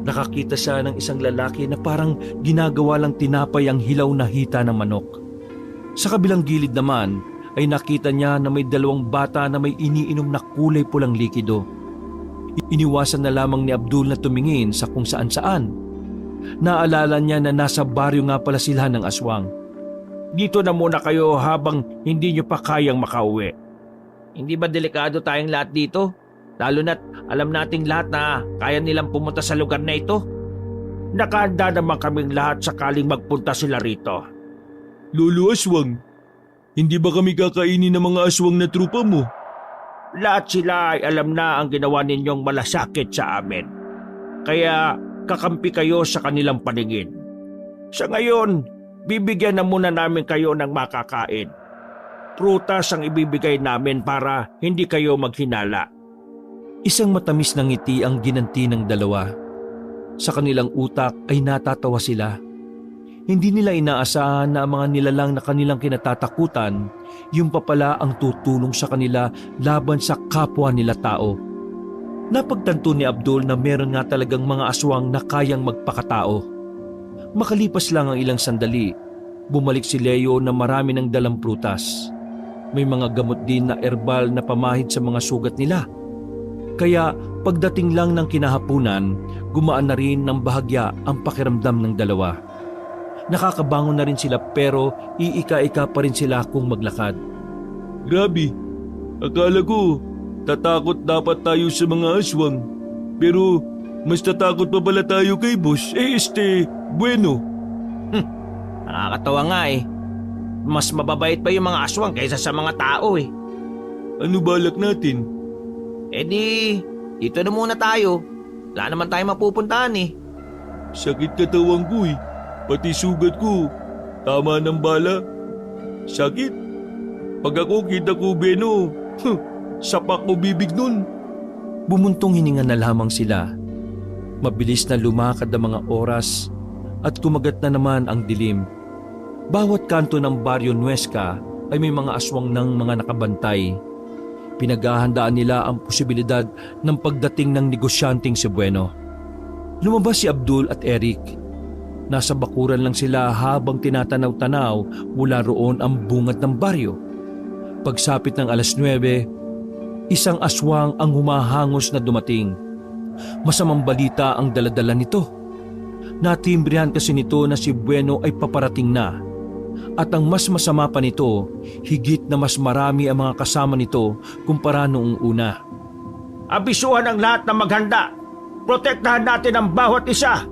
nakakita siya ng isang lalaki na parang ginagawa lang tinapay ang hilaw na hita ng manok. Sa kabilang gilid naman ay nakita niya na may dalawang bata na may iniinom na kulay pulang likido. Iniwasan na lamang ni Abdul na tumingin sa kung saan-saan. Naalala niya na nasa baryo nga pala sila ng aswang. Dito na muna kayo habang hindi nyo pa kayang makauwi. Hindi ba delikado tayong lahat dito? Lalo na't alam nating lahat na kaya nilang pumunta sa lugar na ito. Nakahanda naman kaming lahat sakaling magpunta sila rito. Lolo Aswang, hindi ba kami kakainin ng mga aswang na trupa mo? Lahat sila ay alam na ang ginawa ninyong malasakit sa amin. Kaya kakampi kayo sa kanilang paningin. Sa ngayon, bibigyan na muna namin kayo ng makakain. Prutas ang ibibigay namin para hindi kayo maghinala. Isang matamis na ngiti ang ginanti ng dalawa. Sa kanilang utak ay natatawa sila. Hindi nila inaasahan na ang mga nilalang na kanilang kinatatakutan, yung papala ang tutulong sa kanila laban sa kapwa nila tao. Napagtanto ni Abdul na meron nga talagang mga aswang na kayang magpakatao. Makalipas lang ang ilang sandali, bumalik si Leo na marami ng dalang prutas. May mga gamot din na herbal na pamahid sa mga sugat nila. Kaya pagdating lang ng kinahapunan, gumaan na rin ng bahagya ang pakiramdam ng dalawa. Nakakabangon na rin sila pero iika-ika pa rin sila kung maglakad. Grabe, akala ko tatakot dapat tayo sa mga aswang. Pero mas tatakot pa pala tayo kay boss. Bueno. Nakakatawa nga eh. Mas mababait pa yung mga aswang kaysa sa mga tao eh. Ano balak natin? Eh di, dito na muna tayo. Wala naman tayo mapupuntahan eh. Sakit katawan ko eh. Pati sugat ko. Tama ng bala. Sakit. Pag ako kita ko Beno, sapak ko bibig nun. Bumuntong hininga na lamang sila. Mabilis na lumakad ang mga oras at kumagat na naman ang dilim. Bawat kanto ng Baryo Nuesca ay may mga aswang ng mga nakabantay. Pinaghahandaan nila ang posibilidad ng pagdating ng negosyanteng si Bueno. Lumabas si Abdul at Eric. Nasa bakuran lang sila habang tinatanaw-tanaw mula roon ang bungad ng baryo. Pagsapit ng 9:00, isang aswang ang humahangos na dumating. Masamang balita ang daladala nito. Natimbrihan kasi nito na si Bueno ay paparating na. At ang mas masama pa nito, higit na mas marami ang mga kasama nito kumpara noong una. Abisuhan ang lahat na maghanda. Protektahan natin ang bawat isa.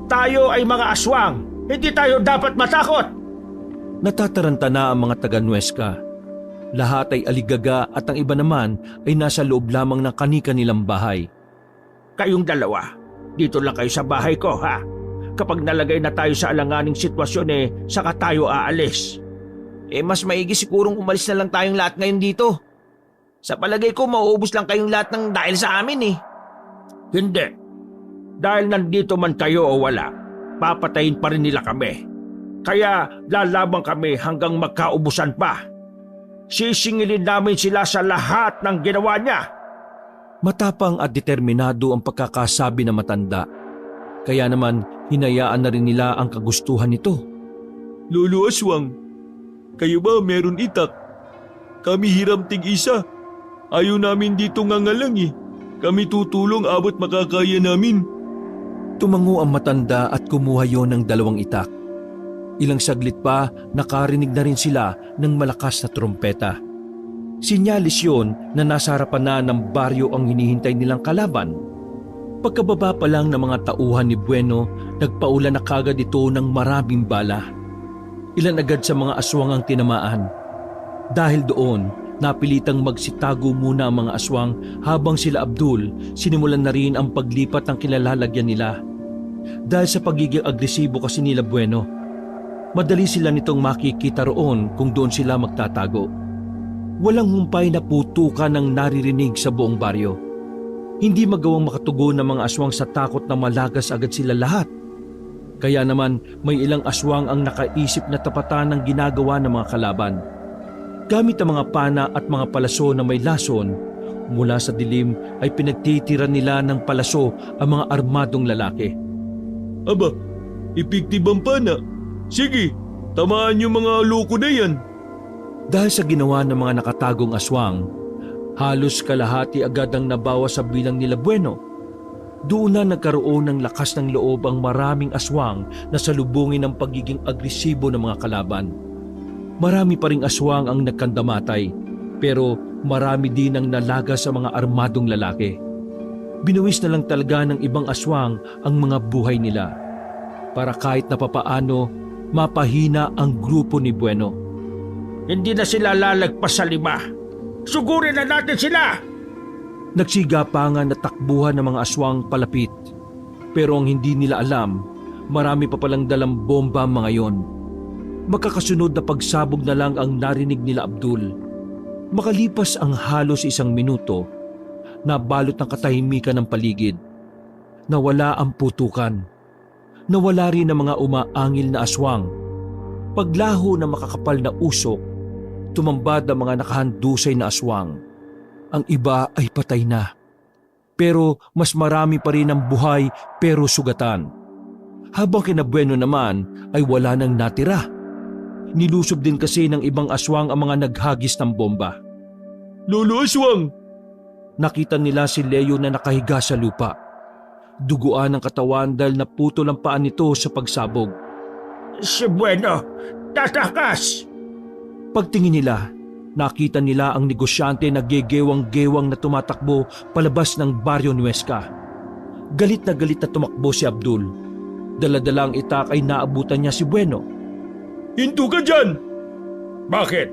Tayo ay mga aswang. Hindi tayo dapat matakot. Natataranta na ang mga taga Nuesca. Lahat ay aligaga at ang iba naman ay nasa loob lamang ng kani-kanilang bahay. Kayong dalawa, dito lang kayo sa bahay ko ha. Kapag nalagay na tayo sa alanganing sitwasyon saka tayo aalis. Mas maigi sigurong umalis na lang tayong lahat ngayon dito. Sa palagay ko, mauubos lang kayong lahat ng dahil sa amin eh. Hindi. Dahil nandito man kayo o wala, papatayin pa rin nila kami. Kaya lalaban kami hanggang magkaubusan pa. Sisingilin namin sila sa lahat ng ginawa niya. Matapang at determinado ang pagkakasabi ng matanda. Kaya naman hinayaan na rin nila ang kagustuhan nito. Lolo Aswang, kayo ba meron itak? Kami hiram tig-isa. Ayaw namin dito ngangalang eh. Kami tutulong abot makakaya namin. Tumango ang matanda at kumuha yon ng 2 itak. Ilang saglit pa nakarinig na rin sila ng malakas na trompeta. Sinyalis yon na nasa harapan na ng baryo ang hinihintay nilang kalaban. Pagkababa pa lang ng mga tauhan ni Bueno, nagpaulan na kagad ito ng maraming bala. Ilan agad sa mga aswang ang tinamaan. Dahil doon, napilitang magsitago muna ang mga aswang habang sila Abdul sinimulan na rin ang paglipat ng kinalalagyan nila. Dahil sa pagiging agresibo kasi nila Bueno, madali sila nitong makikita roon kung doon sila magtatago. Walang humpay na putukan ang naririnig sa buong baryo. Hindi magawang makatugon ng mga aswang sa takot na malagas agad sila lahat. Kaya naman may ilang aswang ang nakaisip na tapatan ng ginagawa ng mga kalaban. Gamit ang mga pana at mga palaso na may lason, mula sa dilim ay pinagtitira nila ng palaso ang mga armadong lalaki. Aba, epektibo ang pana. Sige, tamaan yung mga loko na yan. Dahil sa ginawa ng mga nakatagong aswang, halos kalahati agad ang nabawa sa bilang nila Bueno. Doon na nagkaroon ng lakas ng loob ang maraming aswang na salubungin ang pagiging agresibo ng mga kalaban. Marami pa ring aswang ang nagkandamatay, pero marami din ang nalaga sa mga armadong lalaki. Binuwis na lang talaga ng ibang aswang ang mga buhay nila para kahit na papaano mapahina ang grupo ni Bueno. Hindi na sila lalagpas sa 5. Sugurin na natin sila! Nagsigapangan na takbuhan ng mga aswang palapit. Pero ang hindi nila alam, marami pa palang dalang bomba ang mga yon. Makakasunod na pagsabog na lang ang narinig nila Abdul. Makalipas ang halos 1 minuto, nabalot ng katahimikan ng paligid. Nawala ang putukan. Nawala rin ang mga umaangil na aswang. Paglaho ng makakapal na usok, tumambad ang mga nakahandusay na aswang. Ang iba ay patay na. Pero mas marami pa rin ang buhay pero sugatan. Habang kina Bueno naman ay wala nang natira. Nilusob din kasi ng ibang aswang ang mga naghagis ng bomba. Lolo Aswang! Nakita nila si Leo na nakahiga sa lupa. Duguan ang katawan dahil naputol ang paa nito sa pagsabog. Si Bueno, tatakas! Pagtingin nila, nakita nila ang negosyante na gegewang-gewang na tumatakbo palabas ng Baryo Nuesca. Galit na tumakbo si Abdul. Dala-dalang itak ay naabutan niya si Bueno. Hinto ka dyan! Bakit?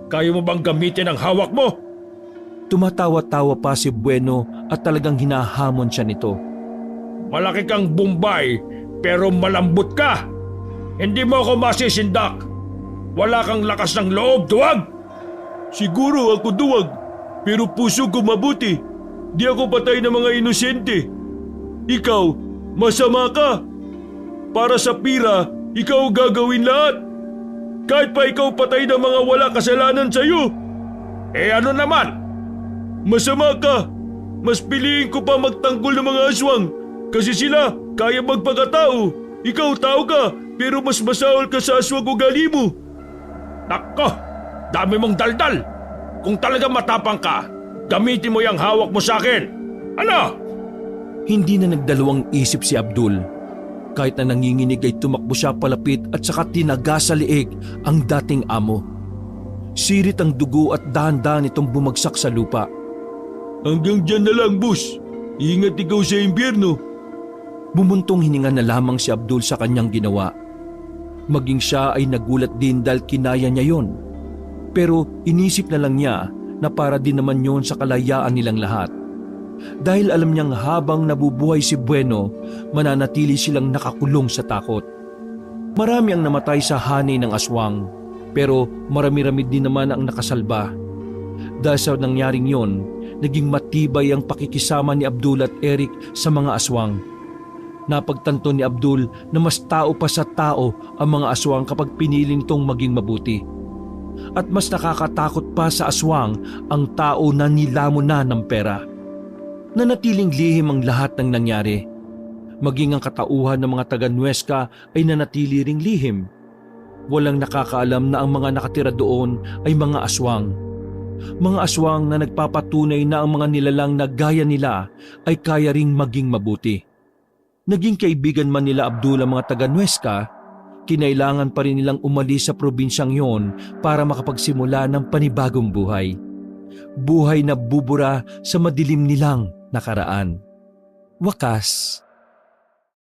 Kaya mo bang gamitin ang hawak mo? Tumatawa-tawa pa si Bueno at talagang hinahamon siya nito. Malaki kang Bombay pero malambot ka! Hindi mo ako masisindak! Wala kang lakas ng loob, duwag! Siguro ako duwag, pero puso ko mabuti. Di ako patay ng mga inosente. Ikaw, masama ka. Para sa pira, ikaw gagawin lahat. Kahit pa ikaw patay ng mga wala kasalanan sa'yo. Eh ano naman? Masama ka. Mas piliin ko pa magtanggol ng mga aswang kasi sila kaya magpakatao. Ikaw tao ka pero mas masahol ka sa aswang ugali mo. Nako, dami mong daldal. Kung talaga matapang ka, gamitin mo yung hawak mo sa akin. Ano? Hindi na nagdalawang isip si Abdul. Kahit na nanginginig ay tumakbo siya palapit at saka tinaga sa liig ang dating amo. Sirit ang dugo at dahan-dahan itong bumagsak sa lupa. Hanggang dyan na lang, boss. Ingat ikaw sa impyerno. Bumuntong hininga na lamang si Abdul sa kanyang ginawa. Maging siya ay nagulat din dahil kinaya niya yon. Pero inisip na lang niya na para din naman yon sa kalayaan nilang lahat. Dahil alam niyang habang nabubuhay si Bueno, mananatili silang nakakulong sa takot. Marami ang namatay sa hanay ng aswang, pero marami-rami din naman ang nakasalba. Dahil sa nangyaring yon, naging matibay ang pakikisama ni Abdul at Eric sa mga aswang. Napagtanto ni Abdul na mas tao pa sa tao ang mga aswang kapag pinili nitong maging mabuti. At mas nakakatakot pa sa aswang ang tao na nilamon na ng pera. Nanatiling lihim ang lahat ng nangyari. Maging ang katauhan ng mga taga-Nuesca ay nanatili ring lihim. Walang nakakaalam na ang mga nakatira doon ay mga aswang. Mga aswang na nagpapatunay na ang mga nilalang na gaya nila ay kaya ring maging mabuti. Naging kaibigan man nila Abdul ang mga taga-Nuesca, kinailangan pa rin nilang umalis sa probinsyang yon para makapagsimula ng panibagong buhay. Buhay na bubura sa madilim nilang nakaraan. Wakas,